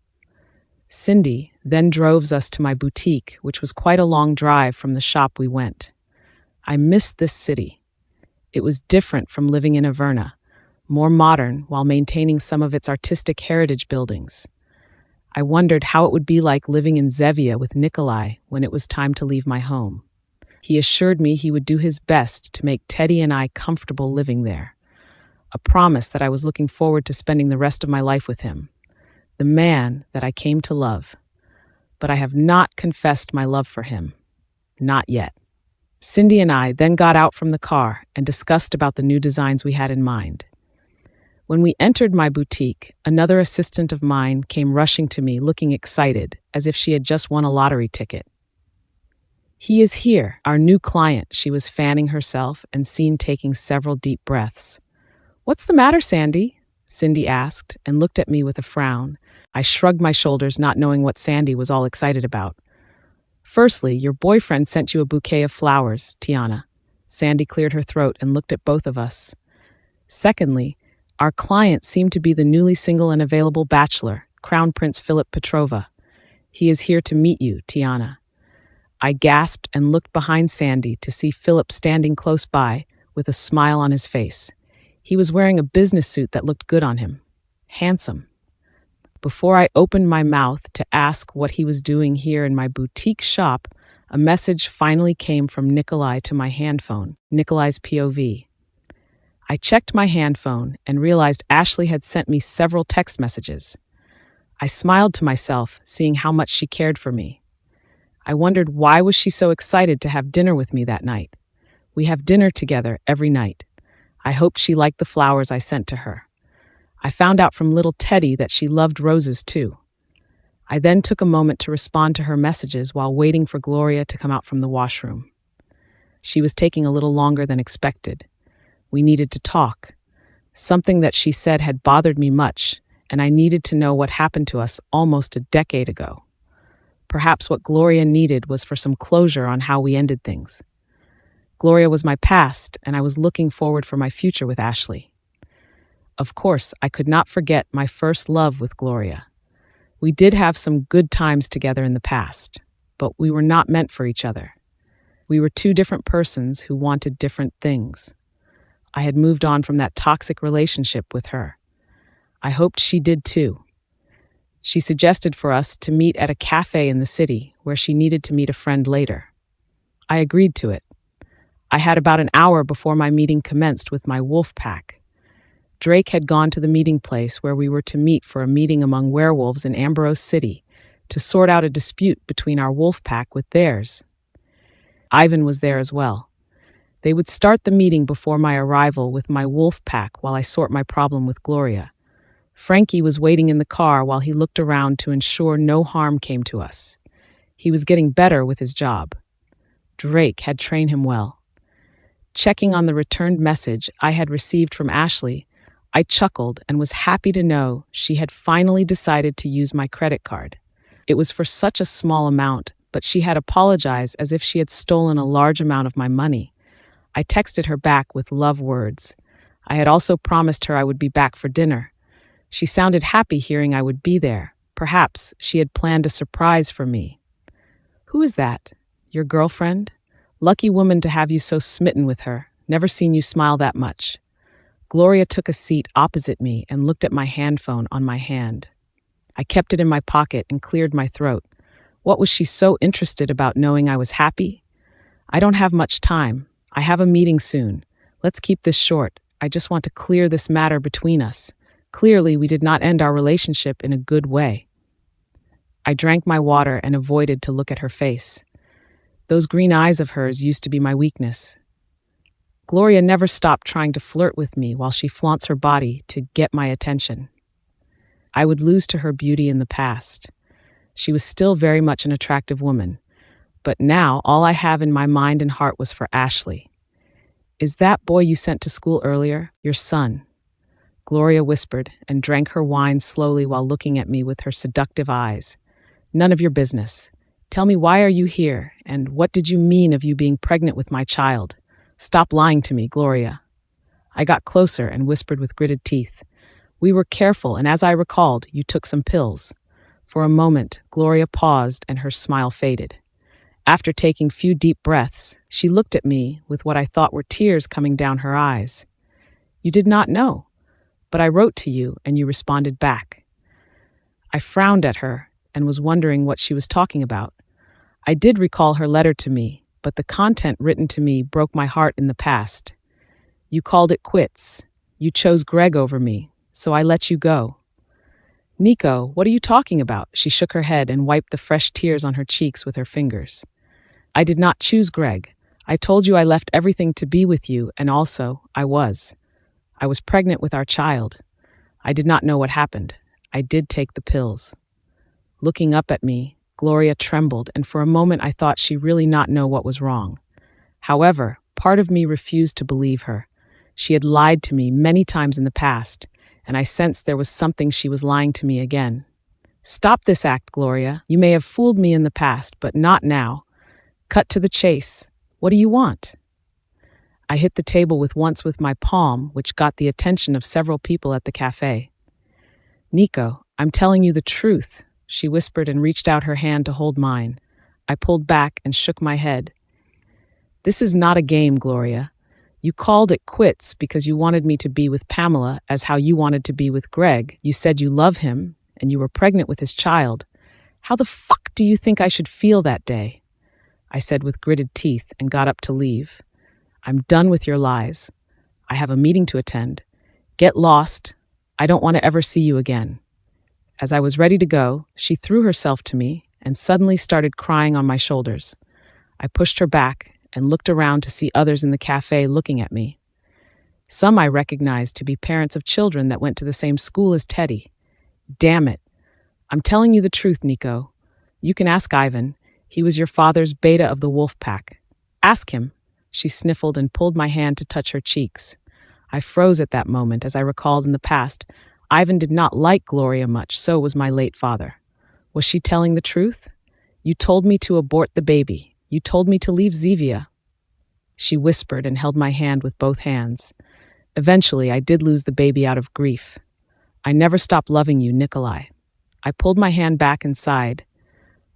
Cindy then drove us to my boutique, which was quite a long drive from the shop we went. I missed this city. It was different from living in Averna, more modern while maintaining some of its artistic heritage buildings. I wondered how it would be like living in Zevia with Nikolai when it was time to leave my home. He assured me he would do his best to make Teddy and I comfortable living there, a promise that I was looking forward to spending the rest of my life with him, the man that I came to love. But I have not confessed my love for him. Not yet. Cindy and I then got out from the car and discussed about the new designs we had in mind. When we entered my boutique, another assistant of mine came rushing to me looking excited, as if she had just won a lottery ticket. He is here, our new client, she was fanning herself and seen taking several deep breaths. What's the matter, Sandy? Cindy asked and looked at me with a frown. I shrugged my shoulders, not knowing what Sandy was all excited about. Firstly, your boyfriend sent you a bouquet of flowers, Tiana. Sandy cleared her throat and looked at both of us. Secondly, our client seemed to be the newly single and available bachelor, Crown Prince Philip Petrova. He is here to meet you, Tiana. I gasped and looked behind Sandy to see Philip standing close by with a smile on his face. He was wearing a business suit that looked good on him. Handsome. Before I opened my mouth to ask what he was doing here in my boutique shop, a message finally came from Nikolai to my handphone, Nikolai's POV. I checked my handphone and realized Ashley had sent me several text messages. I smiled to myself, seeing how much she cared for me. I wondered why was she so excited to have dinner with me that night. We have dinner together every night. I hoped she liked the flowers I sent to her. I found out from little Teddy that she loved roses too. I then took a moment to respond to her messages while waiting for Gloria to come out from the washroom. She was taking a little longer than expected. We needed to talk. Something that she said had bothered me much, and I needed to know what happened to us almost a decade ago. Perhaps what Gloria needed was for some closure on how we ended things. Gloria was my past, and I was looking forward for my future with Ashley. Of course, I could not forget my first love with Gloria. We did have some good times together in the past, but we were not meant for each other. We were two different persons who wanted different things. I had moved on from that toxic relationship with her. I hoped she did too. She suggested for us to meet at a cafe in the city where she needed to meet a friend later. I agreed to it. I had about an hour before my meeting commenced with my wolf pack. Drake had gone to the meeting place where we were to meet for a meeting among werewolves in Ambrose City to sort out a dispute between our wolf pack with theirs. Ivan was there as well. They would start the meeting before my arrival with my wolf pack while I sort my problem with Gloria. Frankie was waiting in the car while he looked around to ensure no harm came to us. He was getting better with his job. Drake had trained him well. Checking on the returned message I had received from Ashley, I chuckled and was happy to know she had finally decided to use my credit card. It was for such a small amount, but she had apologized as if she had stolen a large amount of my money. I texted her back with love words. I had also promised her I would be back for dinner. She sounded happy hearing I would be there. Perhaps she had planned a surprise for me. "Who is that? Your girlfriend? Lucky woman to have you so smitten with her. Never seen you smile that much." Gloria took a seat opposite me and looked at my handphone on my hand. I kept it in my pocket and cleared my throat. What was she so interested about knowing I was happy? "I don't have much time. I have a meeting soon. Let's keep this short. I just want to clear this matter between us. Clearly, we did not end our relationship in a good way." I drank my water and avoided to look at her face. Those green eyes of hers used to be my weakness. Gloria never stopped trying to flirt with me while she flaunts her body to get my attention. I would lose to her beauty in the past. She was still very much an attractive woman, but now all I have in my mind and heart was for Ashley. "Is that boy you sent to school earlier your son?" Gloria whispered and drank her wine slowly while looking at me with her seductive eyes. "None of your business. Tell me, why are you here, and what did you mean of you being pregnant with my child? Stop lying to me, Gloria." I got closer and whispered with gritted teeth. "We were careful, and as I recalled, you took some pills." For a moment, Gloria paused and her smile faded. After taking few deep breaths, she looked at me with what I thought were tears coming down her eyes. "You did not know, but I wrote to you and you responded back." I frowned at her and was wondering what she was talking about. I did recall her letter to me, but the content written to me broke my heart in the past. "You called it quits. You chose Greg over me, so I let you go." "Nico, what are you talking about?" She shook her head and wiped the fresh tears on her cheeks with her fingers. "I did not choose Greg. I told you I left everything to be with you, and also, I was pregnant with our child. I did not know what happened. I did take the pills." Looking up at me, Gloria trembled, and for a moment I thought she really not know what was wrong. However, part of me refused to believe her. She had lied to me many times in the past, and I sensed there was something she was lying to me again. "Stop this act, Gloria. You may have fooled me in the past, but not now. Cut to the chase. What do you want?" I hit the table with my palm, which got the attention of several people at the cafe. "Nico, I'm telling you the truth," she whispered and reached out her hand to hold mine. I pulled back and shook my head. "This is not a game, Gloria. You called it quits because you wanted me to be with Pamela as how you wanted to be with Greg. You said you love him, and you were pregnant with his child. How the fuck do you think I should feel that day?" I said with gritted teeth and got up to leave. "I'm done with your lies. I have a meeting to attend. Get lost. I don't want to ever see you again." As I was ready to go, she threw herself to me and suddenly started crying on my shoulders. I pushed her back and looked around to see others in the cafe looking at me. Some I recognized to be parents of children that went to the same school as Teddy. "Damn it. I'm telling you the truth, Nico. You can ask Ivan. He was your father's beta of the wolf pack. Ask him." She sniffled and pulled my hand to touch her cheeks. I froze at that moment as I recalled in the past, Ivan did not like Gloria much, so was my late father. Was she telling the truth? "You told me to abort the baby. You told me to leave Zevia." She whispered and held my hand with both hands. "Eventually, I did lose the baby out of grief. I never stopped loving you, Nikolai." I pulled my hand back and sighed.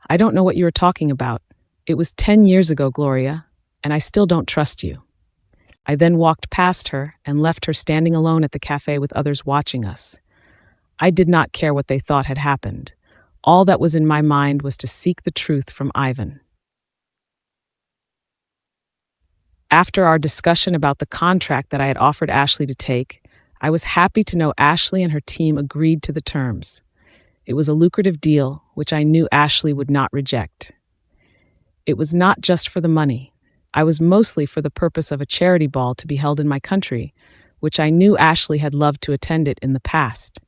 "I don't know what you are talking about. It was 10 years ago, Gloria, and I still don't trust you." I then walked past her and left her standing alone at the cafe with others watching us. I did not care what they thought had happened. All that was in my mind was to seek the truth from Ivan. After our discussion about the contract that I had offered Ashley to take, I was happy to know Ashley and her team agreed to the terms. It was a lucrative deal, which I knew Ashley would not reject. It was not just for the money. I was mostly for the purpose of a charity ball to be held in my country, which I knew Ashley had loved to attend it in the past.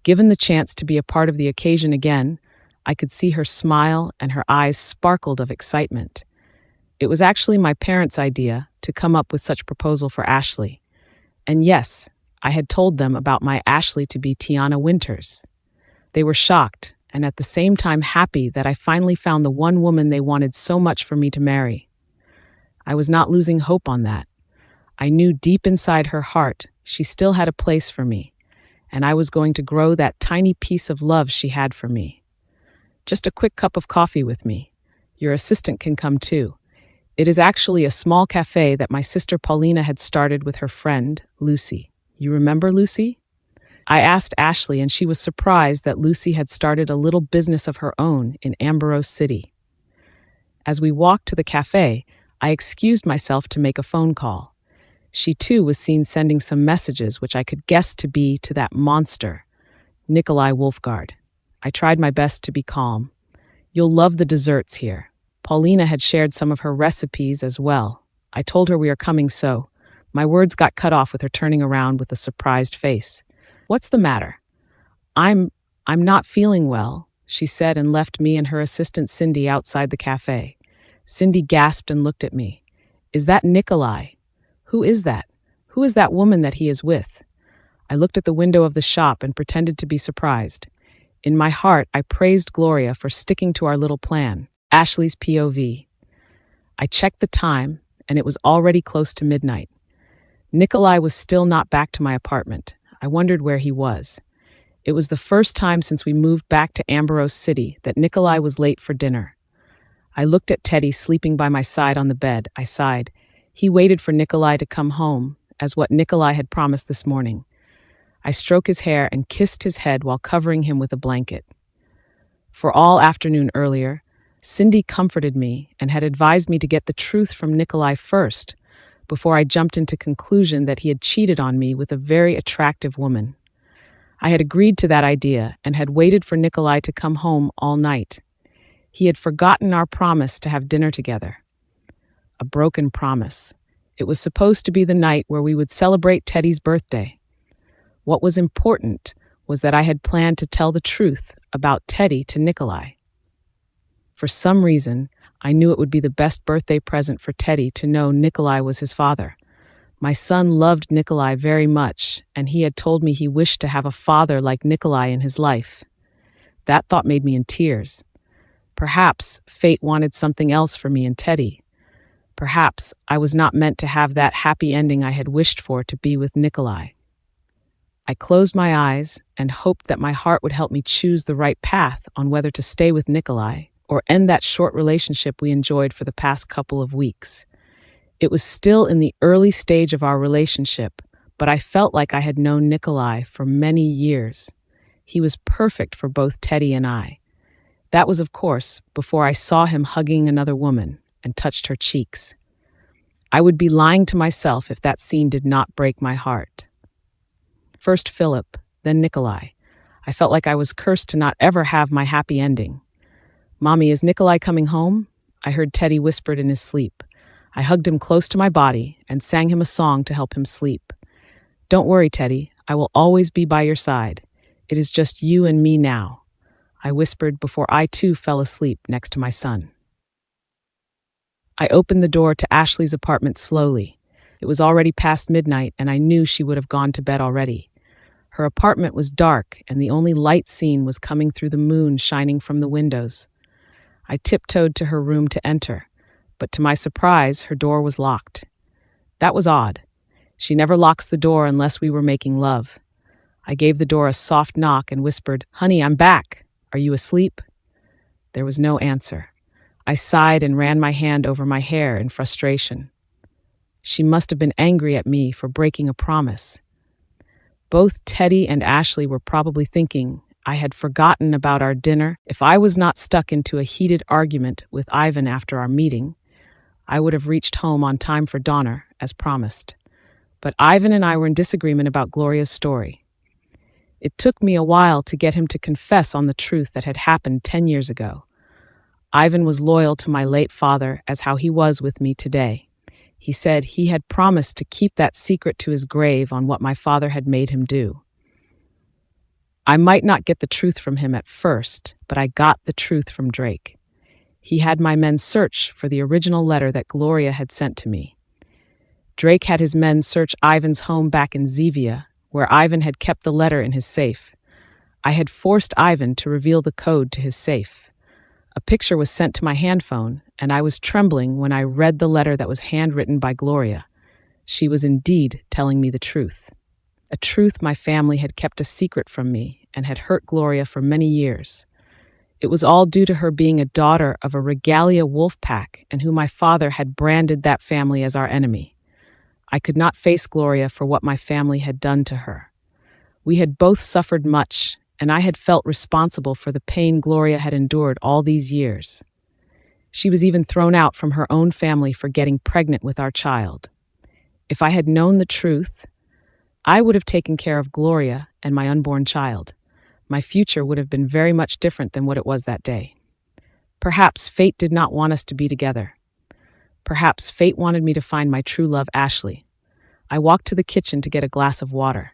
Given the chance to be a part of the occasion again, I could see her smile and her eyes sparkled of excitement. It was actually my parents' idea to come up with such proposal for Ashley. And yes, I had told them about my Ashley to be Tiana Winters. They were shocked and at the same time happy that I finally found the one woman they wanted so much for me to marry. I was not losing hope on that. I knew deep inside her heart she still had a place for me, and I was going to grow that tiny piece of love she had for me. Just a quick cup of coffee with me. Your assistant can come too. It is actually a small cafe that my sister Paulina had started with her friend, Lucy. You remember Lucy? I asked Ashley, and she was surprised that Lucy had started a little business of her own in Ambrose City. As we walked to the cafe, I excused myself to make a phone call. She too was seen sending some messages which I could guess to be to that monster, Nikolai Wolfgard. I tried my best to be calm. You'll love the desserts here. Paulina had shared some of her recipes as well. I told her we are coming, so my words got cut off with her turning around with a surprised face. What's the matter? I'm not feeling well, she said, and left me and her assistant Cindy outside the cafe. Cindy gasped and looked at me. Is that Nikolai? Who is that? Who is that woman that he is with? I looked at the window of the shop and pretended to be surprised. In my heart, I praised Gloria for sticking to our little plan, Ashley's POV. I checked the time, and it was already close to midnight. Nikolai was still not back to my apartment. I wondered where he was. It was the first time since we moved back to Ambrose City that Nikolai was late for dinner. I looked at Teddy sleeping by my side on the bed. I sighed. He waited for Nikolai to come home, as what Nikolai had promised this morning. I stroked his hair and kissed his head while covering him with a blanket. For all afternoon earlier, Cindy comforted me and had advised me to get the truth from Nikolai first, before I jumped into conclusion that he had cheated on me with a very attractive woman. I had agreed to that idea and had waited for Nikolai to come home all night. He had forgotten our promise to have dinner together. A broken promise. It was supposed to be the night where we would celebrate Teddy's birthday. What was important was that I had planned to tell the truth about Teddy to Nikolai. For some reason, I knew it would be the best birthday present for Teddy to know Nikolai was his father. My son loved Nikolai very much, and he had told me he wished to have a father like Nikolai in his life. That thought made me in tears. Perhaps fate wanted something else for me and Teddy. Perhaps I was not meant to have that happy ending I had wished for to be with Nikolai. I closed my eyes and hoped that my heart would help me choose the right path on whether to stay with Nikolai or end that short relationship we enjoyed for the past couple of weeks. It was still in the early stage of our relationship, but I felt like I had known Nikolai for many years. He was perfect for both Teddy and I. That was, of course, before I saw him hugging another woman and touched her cheeks. I would be lying to myself if that scene did not break my heart. First Philip, then Nikolai. I felt like I was cursed to not ever have my happy ending. Mommy, is Nikolai coming home? I heard Teddy whispered in his sleep. I hugged him close to my body and sang him a song to help him sleep. Don't worry, Teddy. I will always be by your side. It is just you and me now, I whispered before I too fell asleep next to my son. I opened the door to Ashley's apartment slowly. It was already past midnight, and I knew she would have gone to bed already. Her apartment was dark, and the only light seen was coming through the moon shining from the windows. I tiptoed to her room to enter, but to my surprise, her door was locked. That was odd. She never locks the door unless we were making love. I gave the door a soft knock and whispered, "Honey, I'm back. Are you asleep?" There was no answer. I sighed and ran my hand over my hair in frustration. She must have been angry at me for breaking a promise. Both Teddy and Ashley were probably thinking I had forgotten about our dinner. If I was not stuck into a heated argument with Ivan after our meeting, I would have reached home on time for Donner, as promised. But Ivan and I were in disagreement about Gloria's story. It took me a while to get him to confess on the truth that had happened 10 years ago. Ivan was loyal to my late father as how he was with me today. He said he had promised to keep that secret to his grave on what my father had made him do. I might not get the truth from him at first, but I got the truth from Drake. He had my men search for the original letter that Gloria had sent to me. Drake had his men search Ivan's home back in Zevia, where Ivan had kept the letter in his safe. I had forced Ivan to reveal the code to his safe. A picture was sent to my handphone, and I was trembling when I read the letter that was handwritten by Gloria. She was indeed telling me the truth. A truth my family had kept a secret from me and had hurt Gloria for many years. It was all due to her being a daughter of a regalia wolf pack and who my father had branded that family as our enemy. I could not face Gloria for what my family had done to her. We had both suffered much, and I had felt responsible for the pain Gloria had endured all these years. She was even thrown out from her own family for getting pregnant with our child. If I had known the truth, I would have taken care of Gloria and my unborn child. My future would have been very much different than what it was that day. Perhaps fate did not want us to be together. Perhaps fate wanted me to find my true love, Ashley. I walked to the kitchen to get a glass of water.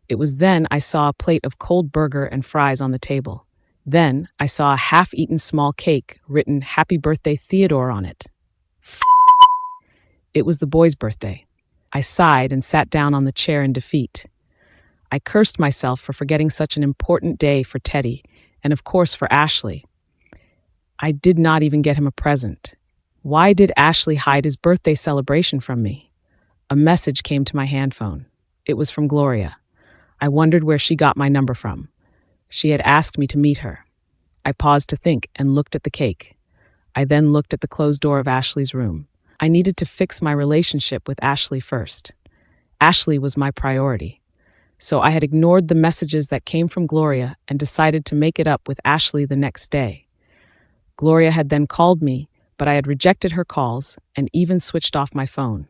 It was then I saw a plate of cold burger and fries on the table. Then I saw a half-eaten small cake written "Happy Birthday, Theodore" on it. It was the boy's birthday. I sighed and sat down on the chair in defeat. I cursed myself for forgetting such an important day for Teddy, and of course for Ashley. I did not even get him a present. Why did Ashley hide his birthday celebration from me? A message came to my handphone. It was from Gloria. I wondered where she got my number from. She had asked me to meet her. I paused to think and looked at the cake. I then looked at the closed door of Ashley's room. I needed to fix my relationship with Ashley first. Ashley was my priority. So I had ignored the messages that came from Gloria and decided to make it up with Ashley the next day. Gloria had then called me, but I had rejected her calls and even switched off my phone.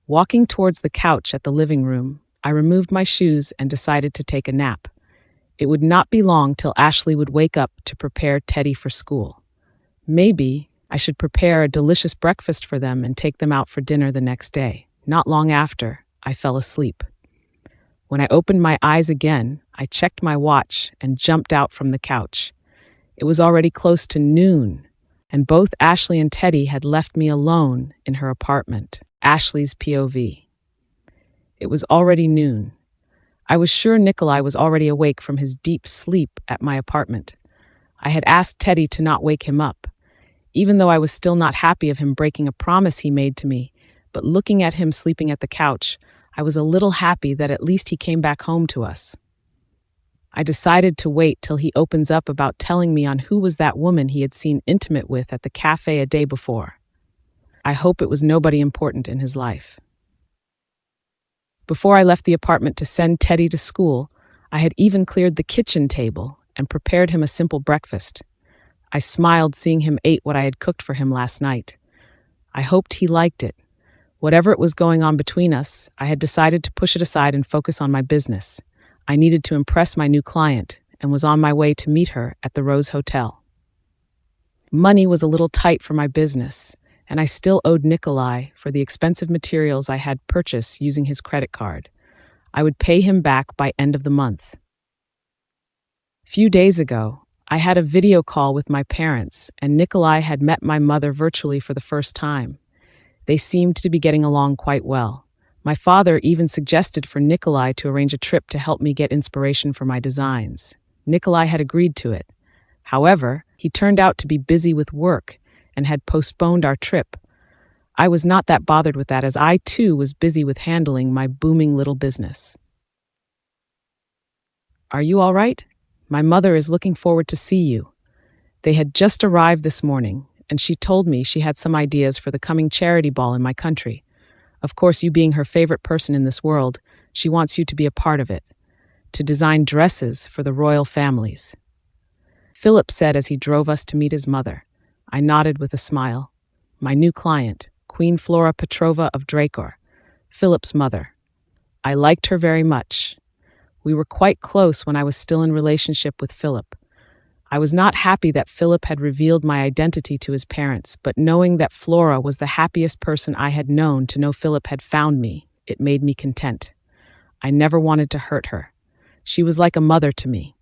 Walking towards the couch at the living room, I removed my shoes and decided to take a nap. It would not be long till Ashley would wake up to prepare Teddy for school. Maybe I should prepare a delicious breakfast for them and take them out for dinner the next day. Not long after, I fell asleep. When I opened my eyes again, I checked my watch and jumped out from the couch. It was already close to noon, and both Ashley and Teddy had left me alone in her apartment. Ashley's POV. It was already noon. I was sure Nikolai was already awake from his deep sleep at my apartment. I had asked Teddy to not wake him up, even though I was still not happy of him breaking a promise he made to me, but looking at him sleeping at the couch, I was a little happy that at least he came back home to us. I decided to wait till he opens up about telling me on who was that woman he had seen intimate with at the cafe a day before. I hope it was nobody important in his life. Before I left the apartment to send Teddy to school, I had even cleared the kitchen table and prepared him a simple breakfast. I smiled seeing him ate what I had cooked for him last night. I hoped he liked it. Whatever it was going on between us, I had decided to push it aside and focus on my business. I needed to impress my new client and was on my way to meet her at the Rose Hotel. Money was a little tight for my business, and I still owed Nikolai for the expensive materials I had purchased using his credit card. I would pay him back by end of the month. Few days ago, I had a video call with my parents, and Nikolai had met my mother virtually for the first time. They seemed to be getting along quite well. My father even suggested for Nikolai to arrange a trip to help me get inspiration for my designs. Nikolai had agreed to it. However, he turned out to be busy with work and had postponed our trip. I was not that bothered with that, as I too was busy with handling my booming little business. "Are you all right? My mother is looking forward to see you." They had just arrived this morning, and she told me she had some ideas for the coming charity ball in my country. Of course, you being her favorite person in this world, she wants you to be a part of it, to design dresses for the royal families. Philip said as he drove us to meet his mother. I nodded with a smile. My new client, Queen Flora Petrova of Drakor, Philip's mother. I liked her very much. We were quite close when I was still in relationship with Philip. I was not happy that Philip had revealed my identity to his parents, but knowing that Flora was the happiest person I had known to know Philip had found me, it made me content. I never wanted to hurt her. She was like a mother to me.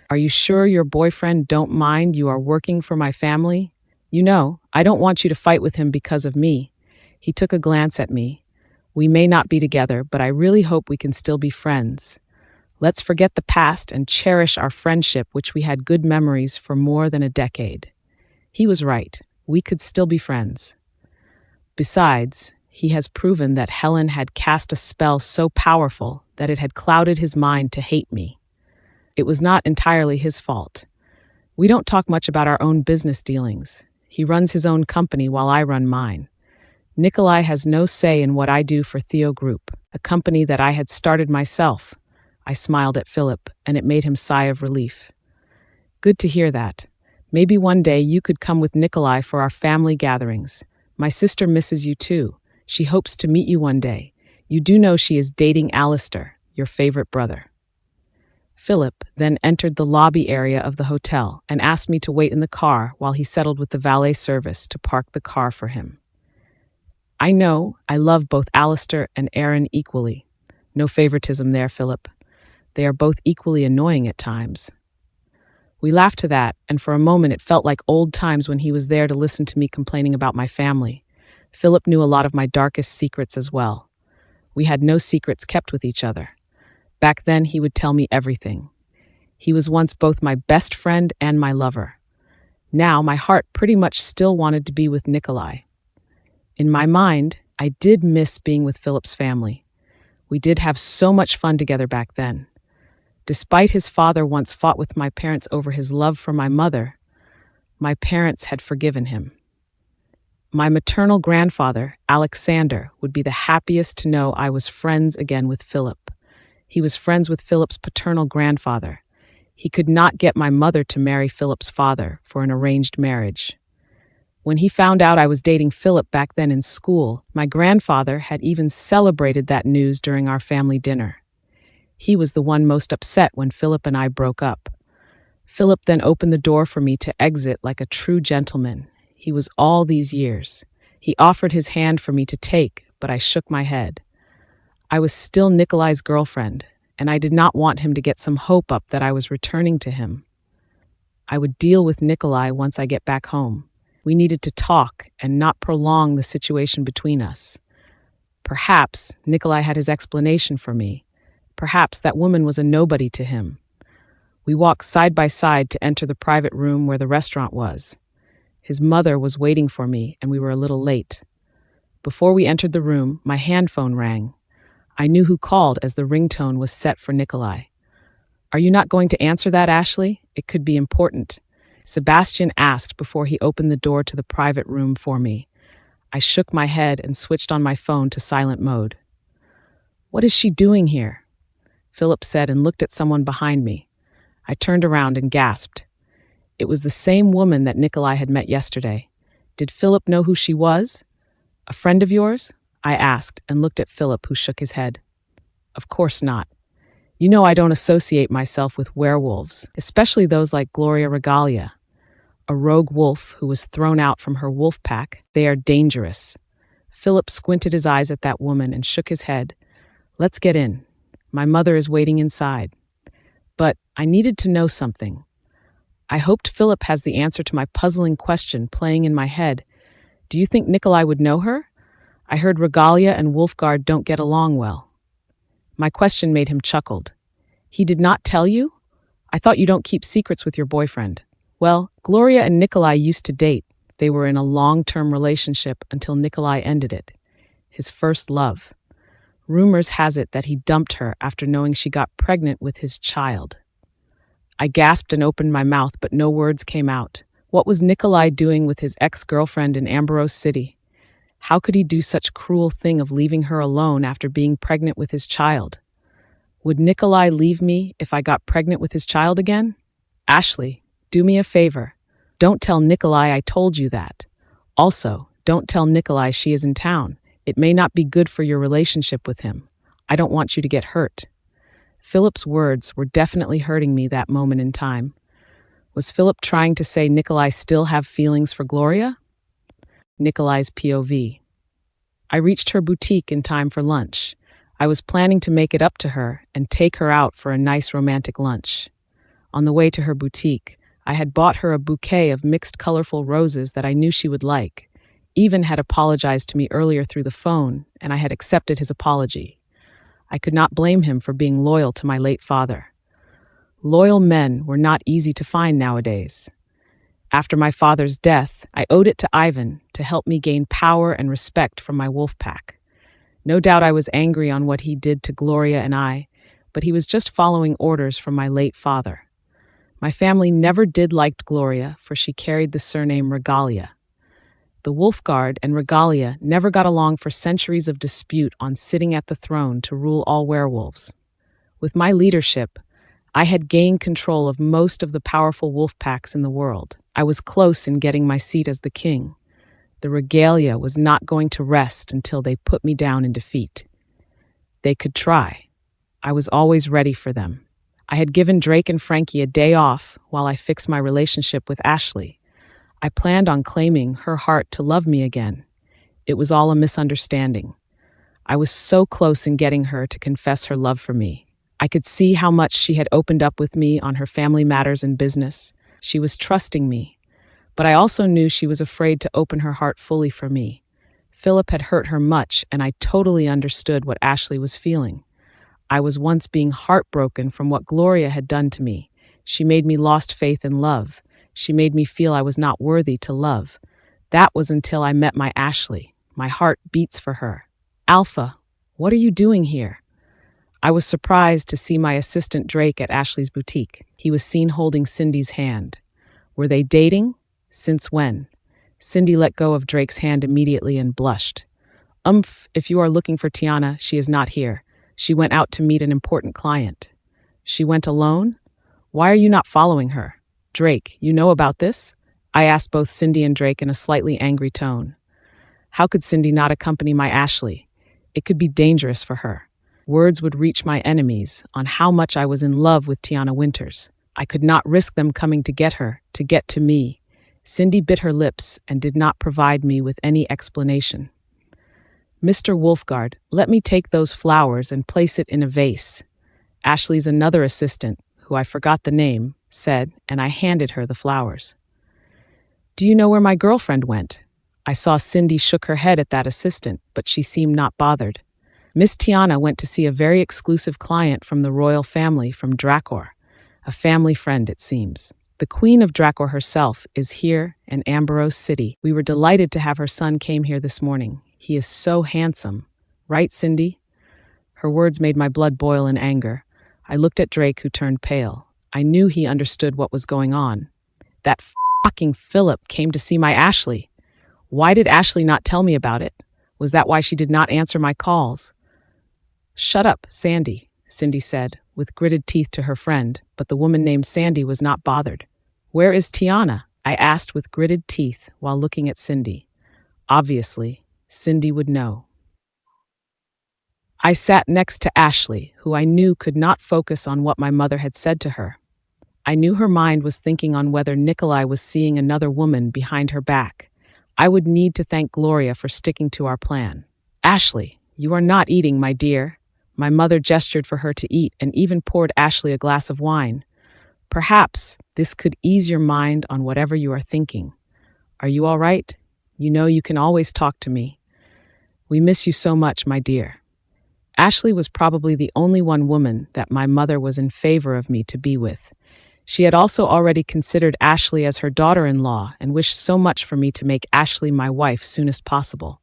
Are you sure your boyfriend don't mind you are working for my family? You know, I don't want you to fight with him because of me. He took a glance at me. We may not be together, but I really hope we can still be friends. Let's forget the past and cherish our friendship, which we had good memories for more than a decade. He was right. We could still be friends. Besides, he has proven that Helen had cast a spell so powerful that it had clouded his mind to hate me. It was not entirely his fault. We don't talk much about our own business dealings. He runs his own company while I run mine. Nikolai has no say in what I do for Theo Group, a company that I had started myself. I smiled at Philip, and it made him sigh of relief. Good to hear that. Maybe one day you could come with Nikolai for our family gatherings. My sister misses you too. She hopes to meet you one day. You do know she is dating Alistair, your favorite brother. Philip then entered the lobby area of the hotel and asked me to wait in the car while he settled with the valet service to park the car for him. I know I love both Alistair and Aaron equally. No favoritism there, Philip. They are both equally annoying at times. We laughed to that, and for a moment it felt like old times when he was there to listen to me complaining about my family. Philip knew a lot of my darkest secrets as well. We had no secrets kept with each other. Back then, he would tell me everything. He was once both my best friend and my lover. Now, my heart pretty much still wanted to be with Nikolai. In my mind, I did miss being with Philip's family. We did have so much fun together back then. Despite his father once fought with my parents over his love for my mother, my parents had forgiven him. My maternal grandfather, Alexander, would be the happiest to know I was friends again with Philip. He was friends with Philip's paternal grandfather. He could not get my mother to marry Philip's father for an arranged marriage. When he found out I was dating Philip back then in school, my grandfather had even celebrated that news during our family dinner. He was the one most upset when Philip and I broke up. Philip then opened the door for me to exit like a true gentleman. He was all these years. He offered his hand for me to take, but I shook my head. I was still Nikolai's girlfriend, and I did not want him to get some hope up that I was returning to him. I would deal with Nikolai once I get back home. We needed to talk and not prolong the situation between us. Perhaps Nikolai had his explanation for me. Perhaps that woman was a nobody to him. We walked side by side to enter the private room where the restaurant was. His mother was waiting for me, and we were a little late. Before we entered the room, my hand phone rang. I knew who called as the ringtone was set for Nikolai. Are you not going to answer that, Ashley? It could be important. Sebastian asked before he opened the door to the private room for me. I shook my head and switched on my phone to silent mode. What is she doing here? Philip said and looked at someone behind me. I turned around and gasped. It was the same woman that Nikolai had met yesterday. Did Philip know who she was? A friend of yours? I asked and looked at Philip, who shook his head. Of course not. You know I don't associate myself with werewolves, especially those like Gloria Regalia, a rogue wolf who was thrown out from her wolf pack. They are dangerous. Philip squinted his eyes at that woman and shook his head. Let's get in. My mother is waiting inside. But I needed to know something. I hoped Philip has the answer to my puzzling question playing in my head. Do you think Nikolai would know her? I heard Regalia and Wolfgard don't get along well. My question made him chuckled. He did not tell you? I thought you don't keep secrets with your boyfriend. Well, Gloria and Nikolai used to date. They were in a long-term relationship until Nikolai ended it. His first love. Rumors has it that he dumped her after knowing she got pregnant with his child. I gasped and opened my mouth, but no words came out. What was Nikolai doing with his ex-girlfriend in Ambrose City? How could he do such cruel thing of leaving her alone after being pregnant with his child? Would Nikolai leave me if I got pregnant with his child again? Ashley, do me a favor. Don't tell Nikolai I told you that. Also, don't tell Nikolai she is in town. It may not be good for your relationship with him. I don't want you to get hurt. Philip's words were definitely hurting me that moment in time. Was Philip trying to say Nikolai still have feelings for Gloria? Nikolai's POV. I reached her boutique in time for lunch. I was planning to make it up to her and take her out for a nice romantic lunch. On the way to her boutique, I had bought her a bouquet of mixed colorful roses that I knew she would like. Even had apologized to me earlier through the phone, and I had accepted his apology. I could not blame him for being loyal to my late father. Loyal men were not easy to find nowadays. After my father's death, I owed it to Ivan to help me gain power and respect from my wolf pack. No doubt I was angry on what he did to Gloria and I, but he was just following orders from my late father. My family never did like Gloria, for she carried the surname Regalia. The Wolf Guard and Regalia never got along for centuries of dispute on sitting at the throne to rule all werewolves. With my leadership, I had gained control of most of the powerful wolf packs in the world. I was close in getting my seat as the king. The Regalia was not going to rest until they put me down in defeat. They could try. I was always ready for them. I had given Drake and Frankie a day off while I fixed my relationship with Ashley. I planned on claiming her heart to love me again. It was all a misunderstanding. I was so close in getting her to confess her love for me. I could see how much she had opened up with me on her family matters and business. She was trusting me, but I also knew she was afraid to open her heart fully for me. Philip had hurt her much, and I totally understood what Ashley was feeling. I was once being heartbroken from what Gloria had done to me. She made me lost faith in love. She made me feel I was not worthy to love. That was until I met my Ashley. My heart beats for her. Alpha, what are you doing here? I was surprised to see my assistant Drake at Ashley's boutique. He was seen holding Cindy's hand. Were they dating? Since when? Cindy let go of Drake's hand immediately and blushed. If you are looking for Tiana, she is not here. She went out to meet an important client. She went alone? Why are you not following her? Drake, you know about this? I asked both Cindy and Drake in a slightly angry tone. How could Cindy not accompany my Ashley? It could be dangerous for her. Words would reach my enemies on how much I was in love with Tiana Winters. I could not risk them coming to get her, to get to me. Cindy bit her lips and did not provide me with any explanation. Mr. Wolfguard, let me take those flowers and place it in a vase. Ashley's another assistant, who I forgot the name, said, and I handed her the flowers. Do you know where my girlfriend went? I saw Cindy shook her head at that assistant, but she seemed not bothered. Miss Tiana went to see a very exclusive client from the royal family from Dracor. A family friend, it seems. The Queen of Dracor herself is here in Amberose City. We were delighted to have her son came here this morning. He is so handsome. Right, Cindy? Her words made my blood boil in anger. I looked at Drake, who turned pale. I knew he understood what was going on. That fucking Philip came to see my Ashley. Why did Ashley not tell me about it? Was that why she did not answer my calls? Shut up, Sandy, Cindy said, with gritted teeth to her friend, but the woman named Sandy was not bothered. Where is Tiana? I asked with gritted teeth while looking at Cindy. Obviously, Cindy would know. I sat next to Ashley, who I knew could not focus on what my mother had said to her. I knew her mind was thinking on whether Nikolai was seeing another woman behind her back. I would need to thank Gloria for sticking to our plan. Ashley, you are not eating, my dear. My mother gestured for her to eat and even poured Ashley a glass of wine. Perhaps this could ease your mind on whatever you are thinking. Are you all right? You know you can always talk to me. We miss you so much, my dear. Ashley was probably the only one woman that my mother was in favor of me to be with. She had also already considered Ashley as her daughter-in-law and wished so much for me to make Ashley my wife soonest possible.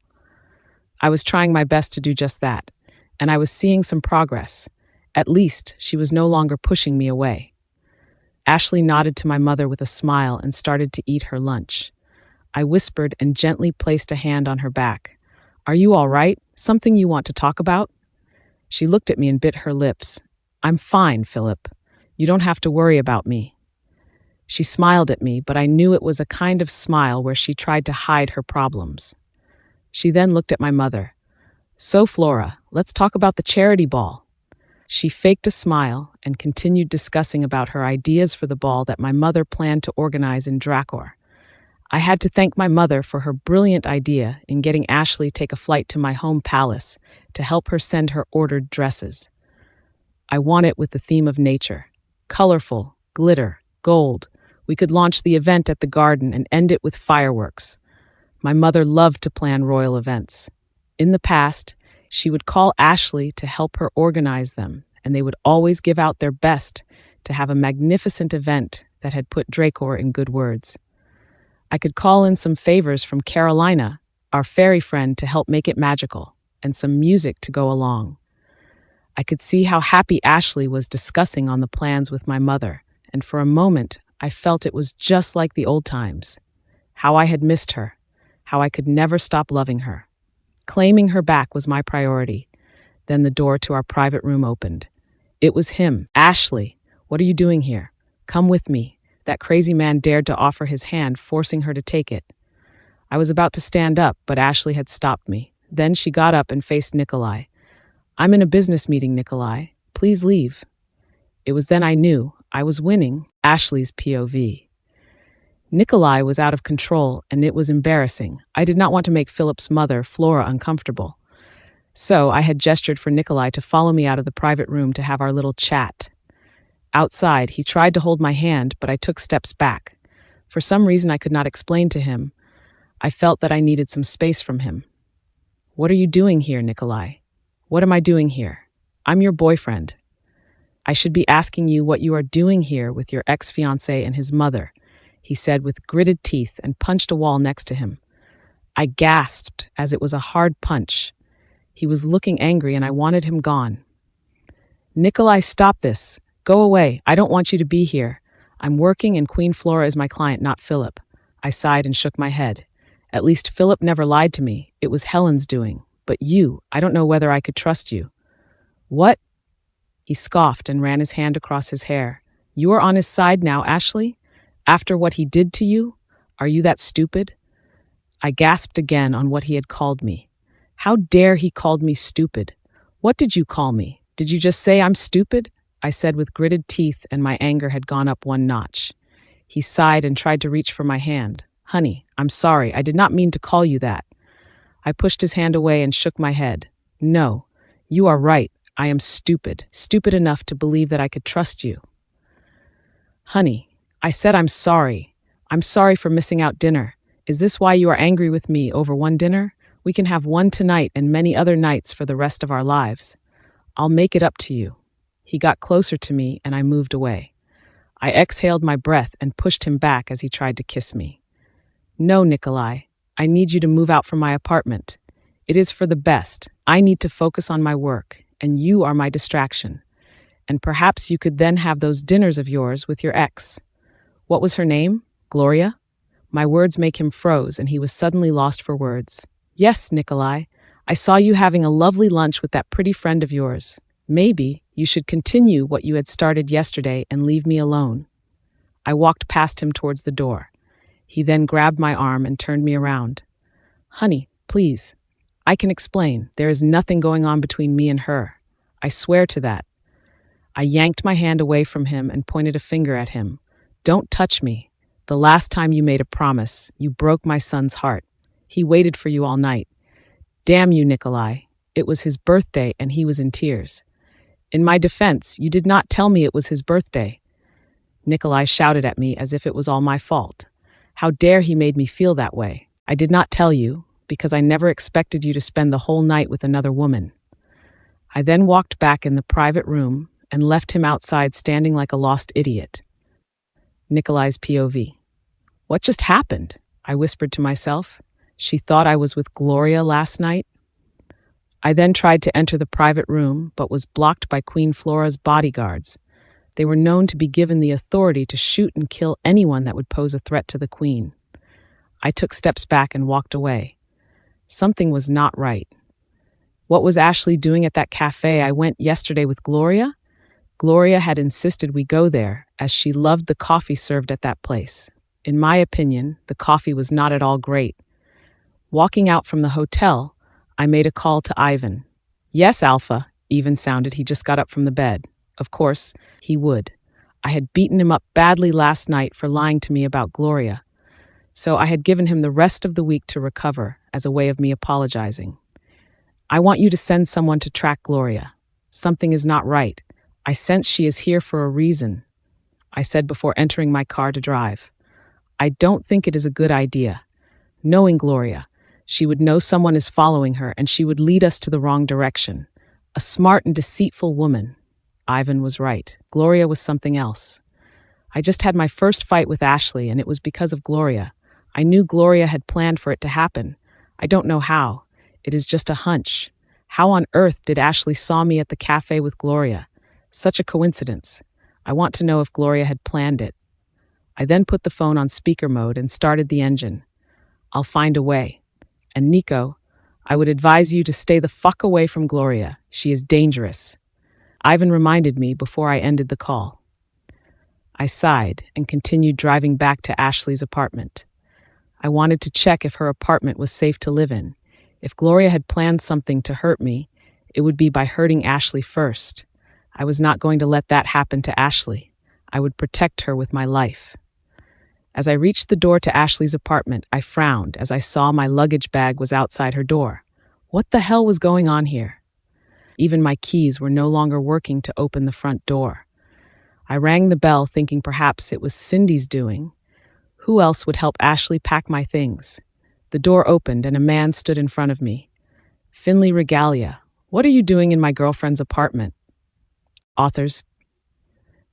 I was trying my best to do just that, and I was seeing some progress. At least, she was no longer pushing me away. Ashley nodded to my mother with a smile and started to eat her lunch. I whispered and gently placed a hand on her back. Are you all right? Something you want to talk about? She looked at me and bit her lips. I'm fine, Philip. You don't have to worry about me. She smiled at me, but I knew it was a kind of smile where she tried to hide her problems. She then looked at my mother. So, Flora, let's talk about the charity ball. She faked a smile and continued discussing about her ideas for the ball that my mother planned to organize in Dracor. I had to thank my mother for her brilliant idea in getting Ashley take a flight to my home palace to help her send her ordered dresses. I want it with the theme of nature. Colorful, glitter, gold. We could launch the event at the garden and end it with fireworks. My mother loved to plan royal events. In the past, she would call Ashley to help her organize them, and they would always give out their best to have a magnificent event that had put Dracor in good words. I could call in some favors from Carolina, our fairy friend, to help make it magical, and some music to go along. I could see how happy Ashley was discussing on the plans with my mother, and for a moment I felt it was just like the old times. How I had missed her, how I could never stop loving her. Claiming her back was my priority. Then the door to our private room opened. It was him. Ashley, what are you doing here? Come with me. That crazy man dared to offer his hand, forcing her to take it. I was about to stand up, but Ashley had stopped me. Then she got up and faced Nikolai. I'm in a business meeting, Nikolai. Please leave. It was then I knew I was winning Ashley's POV. Nikolai was out of control, and it was embarrassing. I did not want to make Philip's mother, Flora, uncomfortable. So I had gestured for Nikolai to follow me out of the private room to have our little chat. Outside, he tried to hold my hand, but I took steps back. For some reason I could not explain to him. I felt that I needed some space from him. What are you doing here, Nikolai? What am I doing here? I'm your boyfriend. I should be asking you what you are doing here with your ex-fiancé and his mother, he said with gritted teeth and punched a wall next to him. I gasped as it was a hard punch. He was looking angry and I wanted him gone. Nikolai, stop this. Go away. I don't want you to be here. I'm working and Queen Flora is my client, not Philip. I sighed and shook my head. At least Philip never lied to me. It was Helen's doing. But you, I don't know whether I could trust you. What? He scoffed and ran his hand across his hair. You are on his side now, Ashley? After what he did to you? Are you that stupid? I gasped again on what he had called me. How dare he called me stupid? What did you call me? Did you just say I'm stupid? I said with gritted teeth, and my anger had gone up one notch. He sighed and tried to reach for my hand. Honey, I'm sorry. I did not mean to call you that. I pushed his hand away and shook my head. No, you are right. I am stupid. Stupid enough to believe that I could trust you. Honey, I said I'm sorry. I'm sorry for missing out dinner. Is this why you are angry with me over one dinner? We can have one tonight and many other nights for the rest of our lives. I'll make it up to you. He got closer to me and I moved away. I exhaled my breath and pushed him back as he tried to kiss me. No, Nikolai, I need you to move out from my apartment. It is for the best. I need to focus on my work, and you are my distraction. And perhaps you could then have those dinners of yours with your ex. What was her name? Gloria? My words make him froze, and he was suddenly lost for words. Yes, Nikolai, I saw you having a lovely lunch with that pretty friend of yours. Maybe you should continue what you had started yesterday and leave me alone. I walked past him towards the door. He then grabbed my arm and turned me around. Honey, please. I can explain. There is nothing going on between me and her. I swear to that. I yanked my hand away from him and pointed a finger at him. Don't touch me. The last time you made a promise, you broke my son's heart. He waited for you all night. Damn you, Nikolai. It was his birthday and he was in tears. In my defense, you did not tell me it was his birthday. Nikolai shouted at me as if it was all my fault. How dare he made me feel that way? I did not tell you, because I never expected you to spend the whole night with another woman. I then walked back in the private room and left him outside standing like a lost idiot. Nikolai's POV. What just happened? I whispered to myself. She thought I was with Gloria last night. I then tried to enter the private room, but was blocked by Queen Flora's bodyguards. They were known to be given the authority to shoot and kill anyone that would pose a threat to the Queen. I took steps back and walked away. Something was not right. What was Ashley doing at that cafe I went yesterday with Gloria? Gloria had insisted we go there, as she loved the coffee served at that place. In my opinion, the coffee was not at all great. Walking out from the hotel, I made a call to Ivan. Yes, Alpha, Ivan sounded. He just got up from the bed. Of course, he would. I had beaten him up badly last night for lying to me about Gloria. So I had given him the rest of the week to recover as a way of me apologizing. I want you to send someone to track Gloria. Something is not right. I sense she is here for a reason, I said before entering my car to drive. I don't think it is a good idea. Knowing Gloria, she would know someone is following her and she would lead us to the wrong direction. A smart and deceitful woman. Ivan was right. Gloria was something else. I just had my first fight with Ashley and it was because of Gloria. I knew Gloria had planned for it to happen. I don't know how. It is just a hunch. How on earth did Ashley saw me at the cafe with Gloria? Such a coincidence. I want to know if Gloria had planned it. I then put the phone on speaker mode and started the engine. I'll find a way. And Nico, I would advise you to stay the fuck away from Gloria. She is dangerous. Ivan reminded me before I ended the call. I sighed and continued driving back to Ashley's apartment. I wanted to check if her apartment was safe to live in. If Gloria had planned something to hurt me, it would be by hurting Ashley first. I was not going to let that happen to Ashley. I would protect her with my life. As I reached the door to Ashley's apartment, I frowned as I saw my luggage bag was outside her door. What the hell was going on here? Even my keys were no longer working to open the front door. I rang the bell thinking perhaps it was Cindy's doing. Who else would help Ashley pack my things? The door opened and a man stood in front of me. Finley Regalia, what are you doing in my girlfriend's apartment? Authors.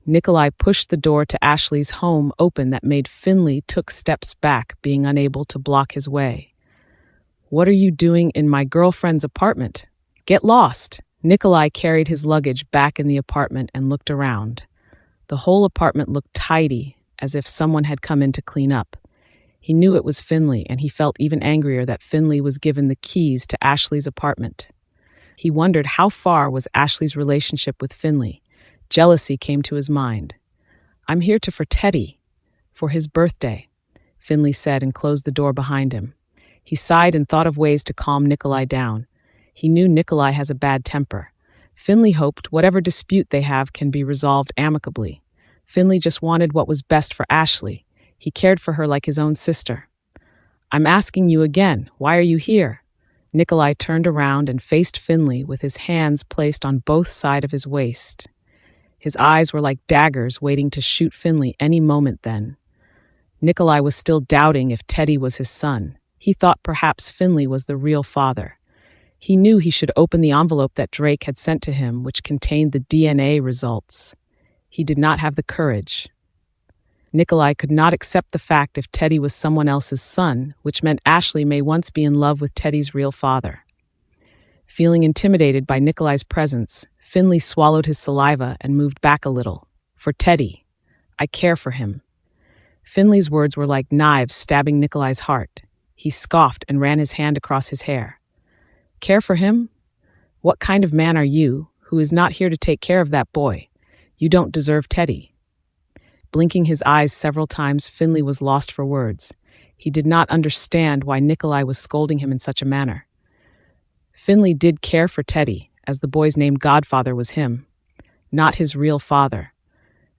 Nikolai pushed the door to Ashley's home open that made Finley took steps back, being unable to block his way. What are you doing in my girlfriend's apartment? Get lost. Nikolai carried his luggage back in the apartment and looked around. The whole apartment looked tidy, as if someone had come in to clean up. He knew it was Finley, and he felt even angrier that Finley was given the keys to Ashley's apartment. He wondered how far was Ashley's relationship with Finley. Jealousy came to his mind. I'm here for Teddy, for his birthday, Finley said and closed the door behind him. He sighed and thought of ways to calm Nikolai down. He knew Nikolai has a bad temper. Finley hoped whatever dispute they have can be resolved amicably. Finley just wanted what was best for Ashley. He cared for her like his own sister. I'm asking you again, why are you here? Nikolai turned around and faced Finley with his hands placed on both sides of his waist. His eyes were like daggers waiting to shoot Finley any moment then. Nikolai was still doubting if Teddy was his son. He thought perhaps Finley was the real father. He knew he should open the envelope that Drake had sent to him, which contained the DNA results. He did not have the courage. Nikolai could not accept the fact if Teddy was someone else's son, which meant Ashley may once be in love with Teddy's real father. Feeling intimidated by Nikolai's presence, Finley swallowed his saliva and moved back a little. For Teddy. I care for him. Finley's words were like knives stabbing Nikolai's heart. He scoffed and ran his hand across his hair. Care for him? What kind of man are you, who is not here to take care of that boy? You don't deserve Teddy. Blinking his eyes several times, Finley was lost for words. He did not understand why Nikolai was scolding him in such a manner. Finley did care for Teddy, as the boy's named godfather was him, not his real father.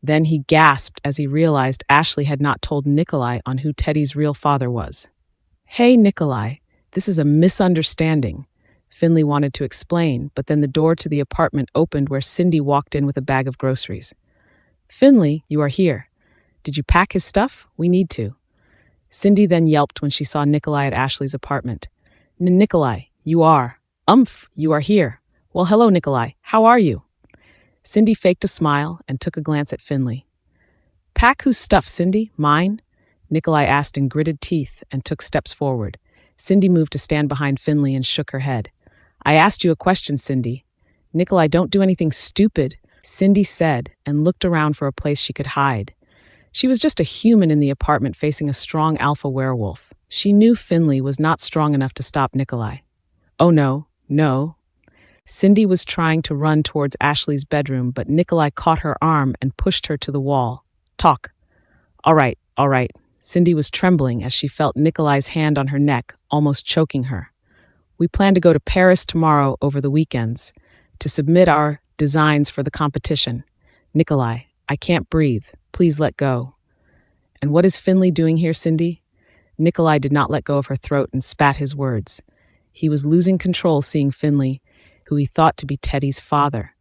Then he gasped as he realized Ashley had not told Nikolai on who Teddy's real father was. Hey, Nikolai, this is a misunderstanding. Finley wanted to explain, but then the door to the apartment opened where Cindy walked in with a bag of groceries. Finley, you are here. Did you pack his stuff? We need to. Cindy then yelped when she saw Nikolai at Ashley's apartment. Nikolai, you are. You are here. Well, hello, Nikolai. How are you? Cindy faked a smile and took a glance at Finley. Pack whose stuff, Cindy? Mine? Nikolai asked in gritted teeth and took steps forward. Cindy moved to stand behind Finley and shook her head. I asked you a question, Cindy. Nikolai, don't do anything stupid, Cindy said and looked around for a place she could hide. She was just a human in the apartment facing a strong alpha werewolf. She knew Finley was not strong enough to stop Nikolai. Oh no. Cindy was trying to run towards Ashley's bedroom, but Nikolai caught her arm and pushed her to the wall. Talk. All right. Cindy was trembling as she felt Nikolai's hand on her neck, almost choking her. We plan to go to Paris tomorrow over the weekends to submit our designs for the competition. Nikolai, I can't breathe. Please let go. And what is Finley doing here, Cindy? Nikolai did not let go of her throat and spat his words. He was losing control seeing Finley, who he thought to be Teddy's father.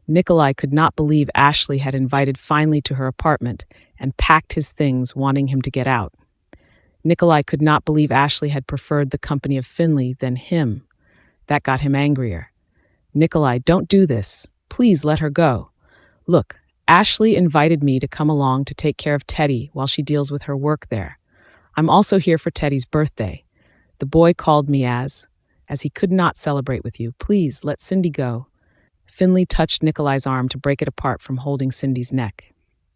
Nikolai could not believe Ashley had invited Finley to her apartment and packed his things, wanting him to get out. Nikolai could not believe Ashley had preferred the company of Finley than him. That got him angrier. Nikolai, don't do this. Please let her go. Look, Ashley invited me to come along to take care of Teddy while she deals with her work there. I'm also here for Teddy's birthday. The boy called me as he could not celebrate with you. Please let Cindy go. Finley touched Nikolai's arm to break it apart from holding Cindy's neck.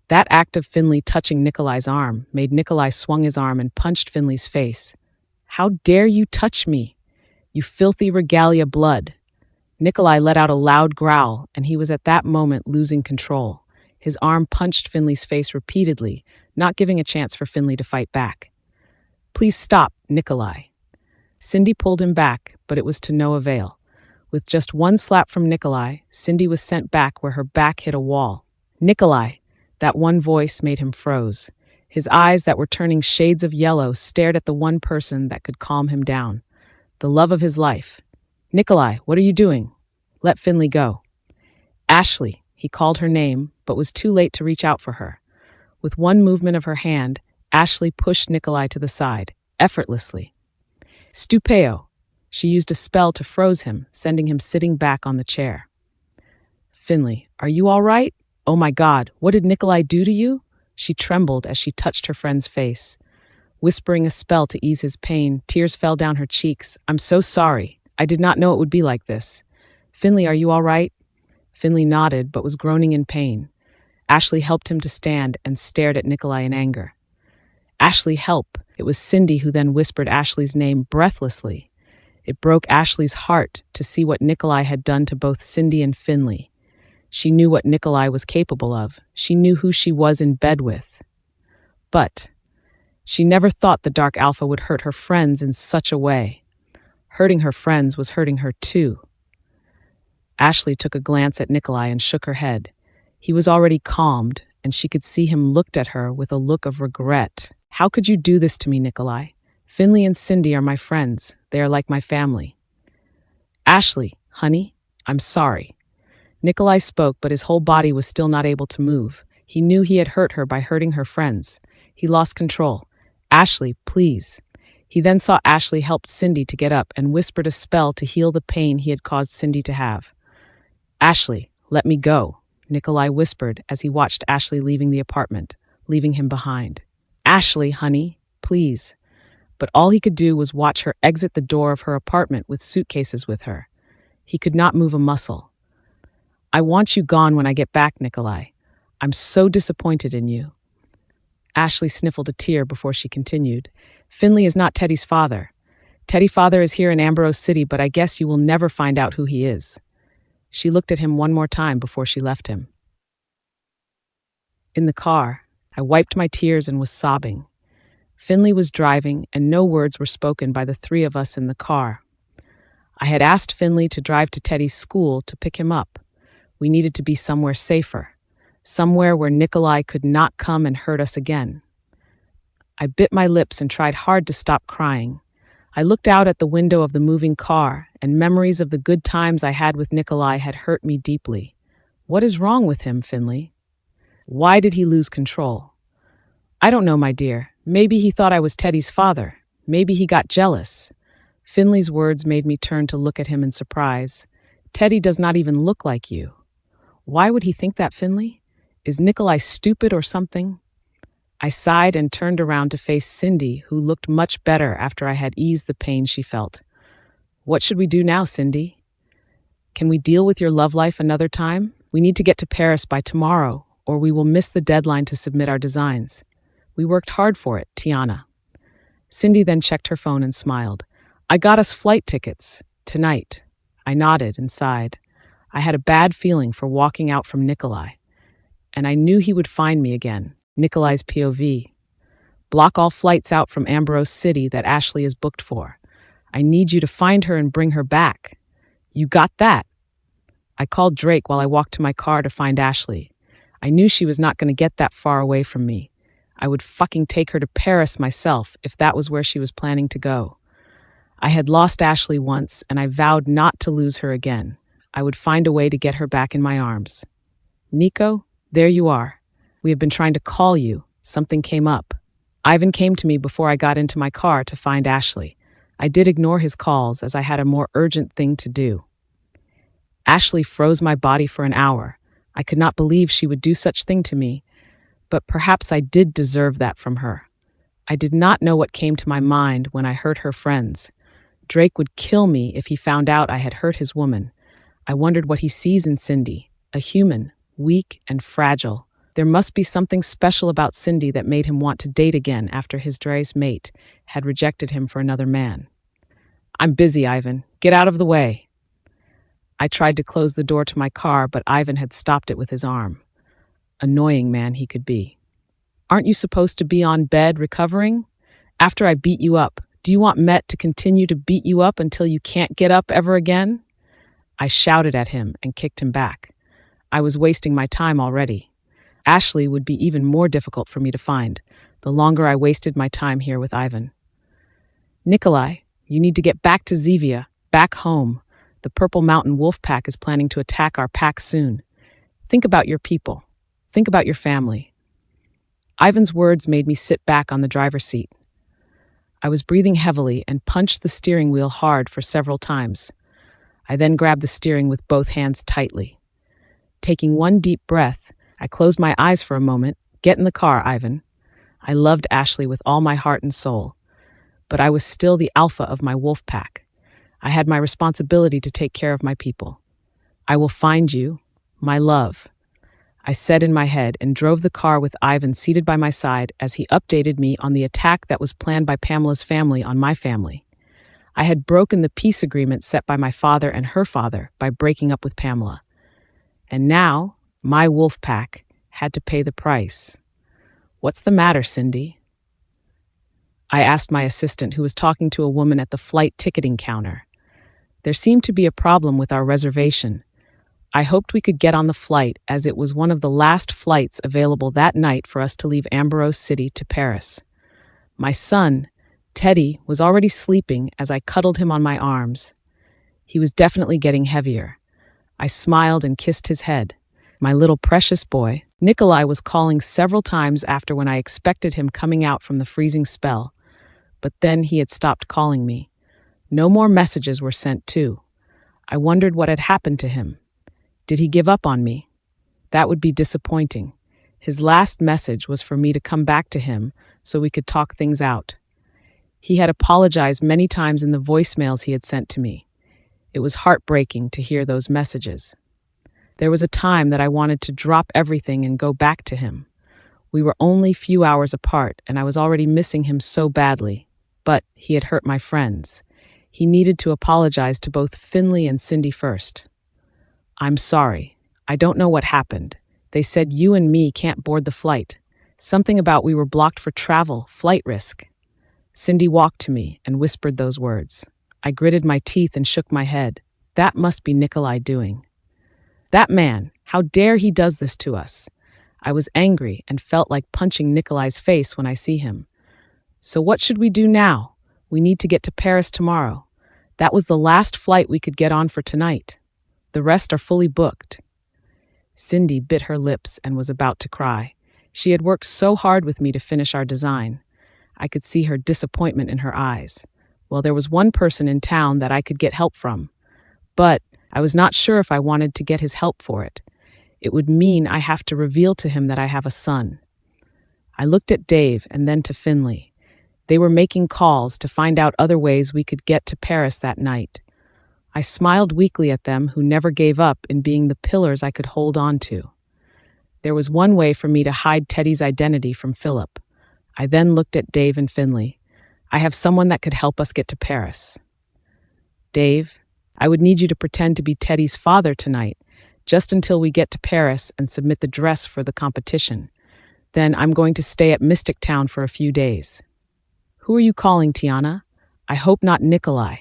That act of Finley touching Nikolai's arm made Nikolai swung his arm and punched Finley's face. How dare you touch me? You filthy regalia blood. Nikolai let out a loud growl, and he was at that moment losing control. His arm punched Finley's face repeatedly, not giving a chance for Finley to fight back. Please stop, Nikolai. Cindy pulled him back, but it was to no avail. With just one slap from Nikolai, Cindy was sent back where her back hit a wall. Nikolai! That one voice made him froze. His eyes that were turning shades of yellow stared at the one person that could calm him down. The love of his life. Nikolai, what are you doing? Let Finley go. Ashley, he called her name, but was too late to reach out for her. With one movement of her hand, Ashley pushed Nikolai to the side, effortlessly. Stupeo. She used a spell to froze him, sending him sitting back on the chair. Finley, are you all right? Oh my God, what did Nikolai do to you? She trembled as she touched her friend's face. Whispering a spell to ease his pain, tears fell down her cheeks. I'm so sorry. I did not know it would be like this. Finley, are you all right? Finley nodded, but was groaning in pain. Ashley helped him to stand and stared at Nikolai in anger. Ashley, help! It was Cindy who then whispered Ashley's name breathlessly. It broke Ashley's heart to see what Nikolai had done to both Cindy and Finley. She knew what Nikolai was capable of. She knew who she was in bed with. But she never thought the Dark Alpha would hurt her friends in such a way. Hurting her friends was hurting her too. Ashley took a glance at Nikolai and shook her head. He was already calmed, and she could see him looked at her with a look of regret. How could you do this to me, Nikolai? Finley and Cindy are my friends. They are like my family. Ashley, honey, I'm sorry. Nikolai spoke, but his whole body was still not able to move. He knew he had hurt her by hurting her friends. He lost control. Ashley, please. He then saw Ashley helped Cindy to get up and whispered a spell to heal the pain he had caused Cindy to have. Ashley, let me go, Nikolai whispered as he watched Ashley leaving the apartment, leaving him behind. Ashley, honey, please. But all he could do was watch her exit the door of her apartment with suitcases with her. He could not move a muscle. I want you gone when I get back, Nikolai. I'm so disappointed in you. Ashley sniffled a tear before she continued. Finley is not Teddy's father. Teddy's father is here in Ambrose City, but I guess you will never find out who he is. She looked at him one more time before she left him. In the car, I wiped my tears and was sobbing. Finley was driving, and no words were spoken by the three of us in the car. I had asked Finley to drive to Teddy's school to pick him up. We needed to be somewhere safer, somewhere where Nikolai could not come and hurt us again. I bit my lips and tried hard to stop crying. I looked out at the window of the moving car, and memories of the good times I had with Nikolai had hurt me deeply. What is wrong with him, Finley? Why did he lose control? I don't know, my dear. Maybe he thought I was Teddy's father. Maybe he got jealous. Finley's words made me turn to look at him in surprise. Teddy does not even look like you. Why would he think that, Finley? Is Nikolai stupid or something? I sighed and turned around to face Cindy, who looked much better after I had eased the pain she felt. What should we do now, Cindy? Can we deal with your love life another time? We need to get to Paris by tomorrow, or we will miss the deadline to submit our designs. We worked hard for it, Tiana. Cindy then checked her phone and smiled. I got us flight tickets. Tonight. I nodded and sighed. I had a bad feeling for walking out from Nikolai. And I knew he would find me again. Nikolai's POV. Block all flights out from Ambrose City that Ashley is booked for. I need you to find her and bring her back. You got that? I called Drake while I walked to my car to find Ashley. I knew she was not going to get that far away from me. I would fucking take her to Paris myself if that was where she was planning to go. I had lost Ashley once, and I vowed not to lose her again. I would find a way to get her back in my arms. Nico, there you are. We have been trying to call you. Something came up. Ivan came to me before I got into my car to find Ashley. I did ignore his calls as I had a more urgent thing to do. Ashley froze my body for an hour. I could not believe she would do such thing to me, but perhaps I did deserve that from her. I did not know what came to my mind when I hurt her friends. Drake would kill me if he found out I had hurt his woman. I wondered what he sees in Cindy, a human, weak and fragile. There must be something special about Cindy that made him want to date again after his Dre's mate had rejected him for another man. I'm busy, Ivan. Get out of the way. I tried to close the door to my car, but Ivan had stopped it with his arm. Annoying man he could be. Aren't you supposed to be on bed recovering? After I beat you up, do you want Met to continue to beat you up until you can't get up ever again? I shouted at him and kicked him back. I was wasting my time already. Ashley would be even more difficult for me to find, the longer I wasted my time here with Ivan. Nikolai, you need to get back to Zevia, back home. The Purple Mountain Wolf Pack is planning to attack our pack soon. Think about your people. Think about your family. Ivan's words made me sit back on the driver's seat. I was breathing heavily and punched the steering wheel hard for several times. I then grabbed the steering with both hands tightly. Taking one deep breath, I closed my eyes for a moment. Get in the car, Ivan. I loved Ashley with all my heart and soul, but I was still the alpha of my wolf pack. I had my responsibility to take care of my people. I will find you, my love, I said in my head and drove the car with Ivan seated by my side as he updated me on the attack that was planned by Pamela's family on my family. I had broken the peace agreement set by my father and her father by breaking up with Pamela. And now, my wolf pack had to pay the price. What's the matter, Cindy? I asked my assistant, who was talking to a woman at the flight ticketing counter. There seemed to be a problem with our reservation. I hoped we could get on the flight, as it was one of the last flights available that night for us to leave Ambrose City to Paris. My son, Teddy, was already sleeping as I cuddled him on my arms. He was definitely getting heavier. I smiled and kissed his head. My little precious boy. Nikolai was calling several times after when I expected him coming out from the freezing spell, but then he had stopped calling me. No more messages were sent too. I wondered what had happened to him. Did he give up on me? That would be disappointing. His last message was for me to come back to him so we could talk things out. He had apologized many times in the voicemails he had sent to me. It was heartbreaking to hear those messages. There was a time that I wanted to drop everything and go back to him. We were only few hours apart, and I was already missing him so badly. But he had hurt my friends. He needed to apologize to both Finley and Cindy first. I'm sorry. I don't know what happened. They said you and me can't board the flight. Something about we were blocked for travel, flight risk. Cindy walked to me and whispered those words. I gritted my teeth and shook my head. That must be Nikolai doing. That man, how dare he does this to us? I was angry and felt like punching Nikolai's face when I see him. So what should we do now? We need to get to Paris tomorrow. That was the last flight we could get on for tonight. The rest are fully booked. Cindy bit her lips and was about to cry. She had worked so hard with me to finish our design. I could see her disappointment in her eyes. Well, there was one person in town that I could get help from, but I was not sure if I wanted to get his help for it. It would mean I have to reveal to him that I have a son. I looked at Dave and then to Finley. They were making calls to find out other ways we could get to Paris that night. I smiled weakly at them, who never gave up in being the pillars I could hold on to. There was one way for me to hide Teddy's identity from Philip. I then looked at Dave and Finley. I have someone that could help us get to Paris. Dave, I would need you to pretend to be Teddy's father tonight, just until we get to Paris and submit the dress for the competition. Then I'm going to stay at Mystic Town for a few days. Who are you calling, Tiana? I hope not Nikolai.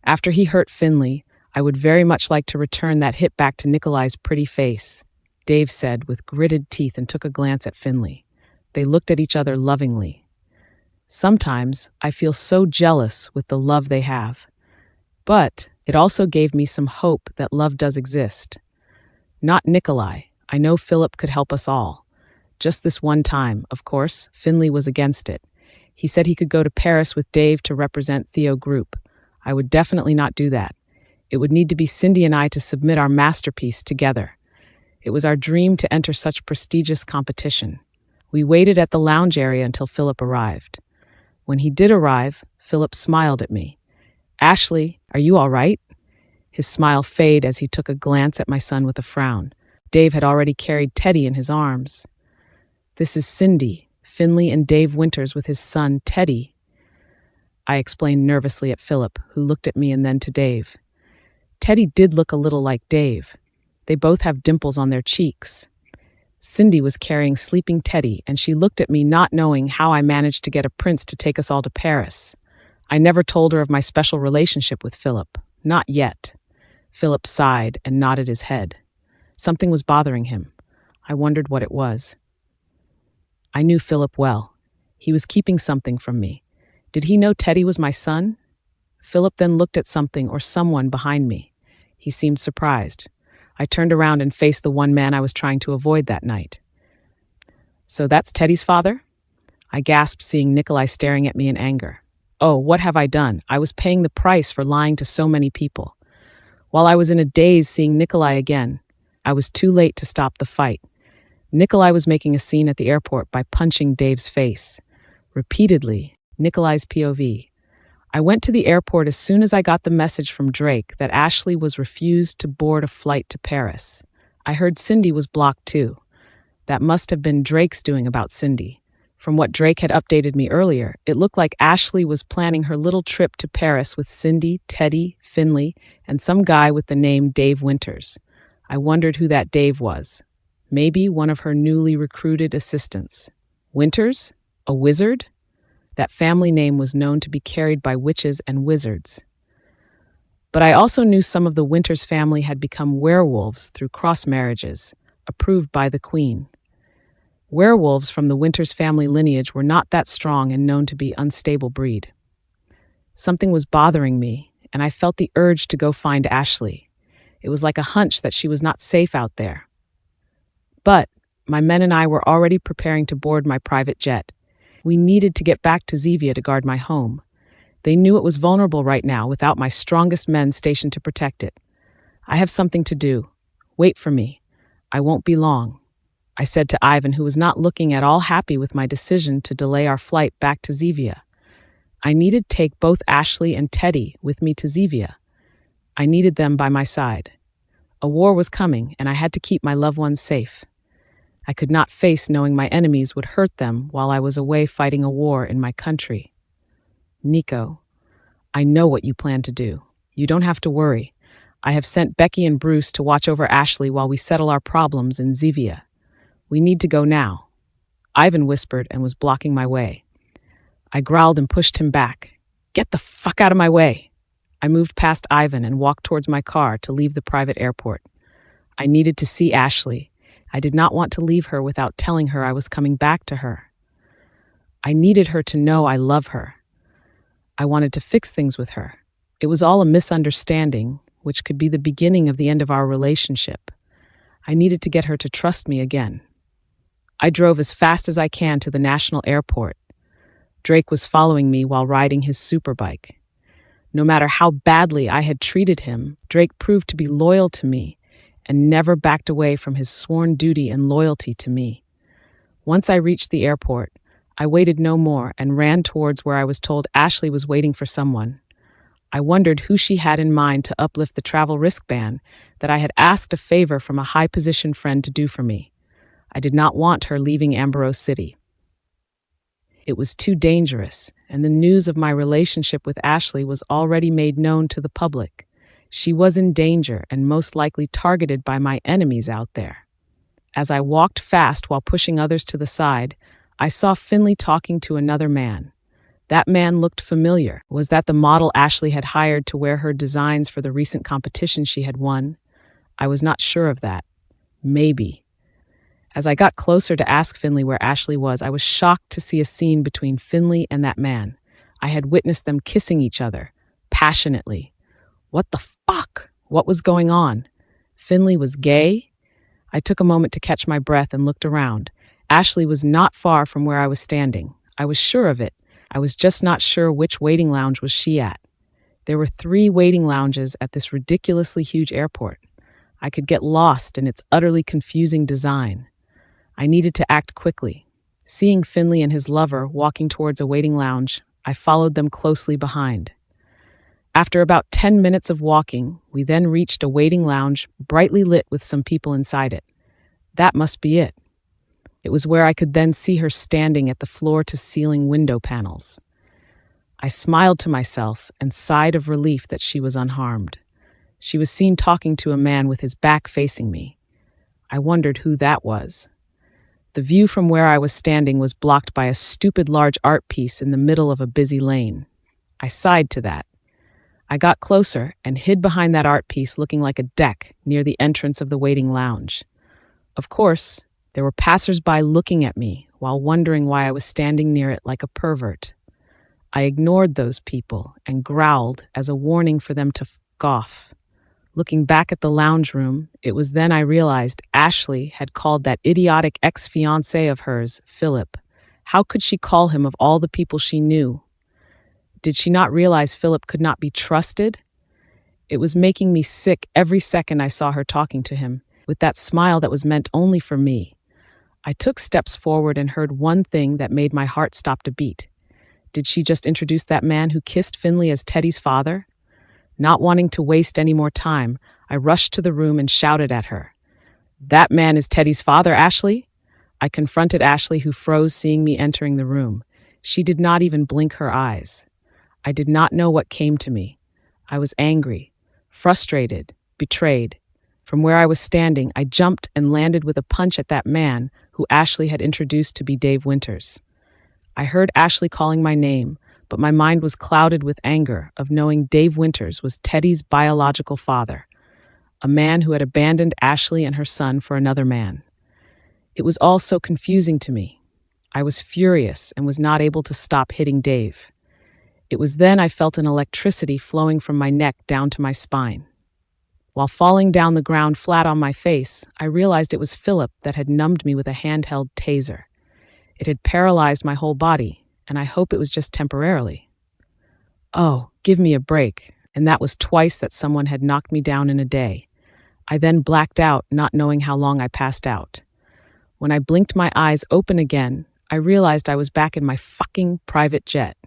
After he hurt Finley, I would very much like to return that hit back to Nikolai's pretty face, Dave said with gritted teeth and took a glance at Finley. They looked at each other lovingly. Sometimes I feel so jealous with the love they have. But it also gave me some hope that love does exist. Not Nikolai. I know Philip could help us all. Just this one time, of course, Finley was against it. He said he could go to Paris with Dave to represent Theo Group. I would definitely not do that. It would need to be Cindy and I to submit our masterpiece together. It was our dream to enter such prestigious competition. We waited at the lounge area until Philip arrived. When he did arrive, Philip smiled at me. "Ashley, are you all right?" His smile faded as he took a glance at my son with a frown. Dave had already carried Teddy in his arms. "This is Cindy, Finley and Dave Winters with his son, Teddy," I explained nervously at Philip, who looked at me and then to Dave. Teddy did look a little like Dave. They both have dimples on their cheeks. Cindy was carrying sleeping Teddy, and she looked at me not knowing how I managed to get a prince to take us all to Paris. I never told her of my special relationship with Philip. Not yet. Philip sighed and nodded his head. Something was bothering him. I wondered what it was. I knew Philip well. He was keeping something from me. Did he know Teddy was my son? Philip then looked at something or someone behind me. He seemed surprised. I turned around and faced the one man I was trying to avoid that night. "So that's Teddy's father?" I gasped, seeing Nikolai staring at me in anger. Oh, what have I done? I was paying the price for lying to so many people. While I was in a daze seeing Nikolai again, I was too late to stop the fight. Nikolai was making a scene at the airport by punching Dave's face. Repeatedly, Nikolai's POV. I went to the airport as soon as I got the message from Drake that Ashley was refused to board a flight to Paris. I heard Cindy was blocked too. That must have been Drake's doing about Cindy. From what Drake had updated me earlier, it looked like Ashley was planning her little trip to Paris with Cindy, Teddy, Finley, and some guy with the name Dave Winters. I wondered who that Dave was. Maybe one of her newly recruited assistants. Winters? A wizard? That family name was known to be carried by witches and wizards. But I also knew some of the Winters family had become werewolves through cross marriages, approved by the Queen. Werewolves from the Winters family lineage were not that strong and known to be unstable breed. Something was bothering me, and I felt the urge to go find Ashley. It was like a hunch that she was not safe out there. But my men and I were already preparing to board my private jet. We needed to get back to Zevia to guard my home. They knew it was vulnerable right now without my strongest men stationed to protect it. "I have something to do. Wait for me. I won't be long," I said to Ivan, who was not looking at all happy with my decision to delay our flight back to Zevia. I needed to take both Ashley and Teddy with me to Zevia. I needed them by my side. A war was coming, and I had to keep my loved ones safe. I could not face knowing my enemies would hurt them while I was away fighting a war in my country. "Nico, I know what you plan to do. You don't have to worry. I have sent Becky and Bruce to watch over Ashley while we settle our problems in Zevia. We need to go now," Ivan whispered and was blocking my way. I growled and pushed him back. "Get the fuck out of my way." I moved past Ivan and walked towards my car to leave the private airport. I needed to see Ashley. I did not want to leave her without telling her I was coming back to her. I needed her to know I love her. I wanted to fix things with her. It was all a misunderstanding, which could be the beginning of the end of our relationship. I needed to get her to trust me again. I drove as fast as I can to the national airport. Drake was following me while riding his superbike. No matter how badly I had treated him, Drake proved to be loyal to me and never backed away from his sworn duty and loyalty to me. Once I reached the airport, I waited no more and ran towards where I was told Ashley was waiting for someone. I wondered who she had in mind to uplift the travel risk ban that I had asked a favor from a high-positioned friend to do for me. I did not want her leaving Ambrose City. It was too dangerous, and the news of my relationship with Ashley was already made known to the public. She was in danger and most likely targeted by my enemies out there. As I walked fast while pushing others to the side, I saw Finley talking to another man. That man looked familiar. Was that the model Ashley had hired to wear her designs for the recent competition she had won? I was not sure of that. Maybe. As I got closer to ask Finley where Ashley was, I was shocked to see a scene between Finley and that man. I had witnessed them kissing each other, passionately. What the fuck? What was going on? Finley was gay? I took a moment to catch my breath and looked around. Ashley was not far from where I was standing. I was sure of it. I was just not sure which waiting lounge was she at. There were 3 waiting lounges at this ridiculously huge airport. I could get lost in its utterly confusing design. I needed to act quickly. Seeing Finley and his lover walking towards a waiting lounge, I followed them closely behind. After about 10 minutes of walking, we then reached a waiting lounge brightly lit with some people inside it. That must be it. It was where I could then see her standing at the floor-to-ceiling window panels. I smiled to myself and sighed of relief that she was unharmed. She was seen talking to a man with his back facing me. I wondered who that was. The view from where I was standing was blocked by a stupid large art piece in the middle of a busy lane. I sighed to that. I got closer and hid behind that art piece looking like a deck near the entrance of the waiting lounge. Of course, there were passersby looking at me while wondering why I was standing near it like a pervert. I ignored those people and growled as a warning for them to f*** off. Looking back at the lounge room, it was then I realized Ashley had called that idiotic ex-fiancé of hers, Philip. How could she call him of all the people she knew? Did she not realize Philip could not be trusted? It was making me sick every second I saw her talking to him, with that smile that was meant only for me. I took steps forward and heard one thing that made my heart stop to beat. Did she just introduce that man who kissed Finley as Teddy's father? Not wanting to waste any more time, I rushed to the room and shouted at her. "That man is Teddy's father, Ashley?" I confronted Ashley, who froze seeing me entering the room. She did not even blink her eyes. I did not know what came to me. I was angry, frustrated, betrayed. From where I was standing, I jumped and landed with a punch at that man who Ashley had introduced to be Dave Winters. I heard Ashley calling my name, but my mind was clouded with anger of knowing Dave Winters was Teddy's biological father, a man who had abandoned Ashley and her son for another man. It was all so confusing to me. I was furious and was not able to stop hitting Dave. It was then I felt an electricity flowing from my neck down to my spine. While falling down the ground flat on my face, I realized it was Philip that had numbed me with a handheld taser. It had paralyzed my whole body, and I hope it was just temporarily. Oh, give me a break, and that was twice that someone had knocked me down in a day. I then blacked out, not knowing how long I passed out. When I blinked my eyes open again, I realized I was back in my fucking private jet.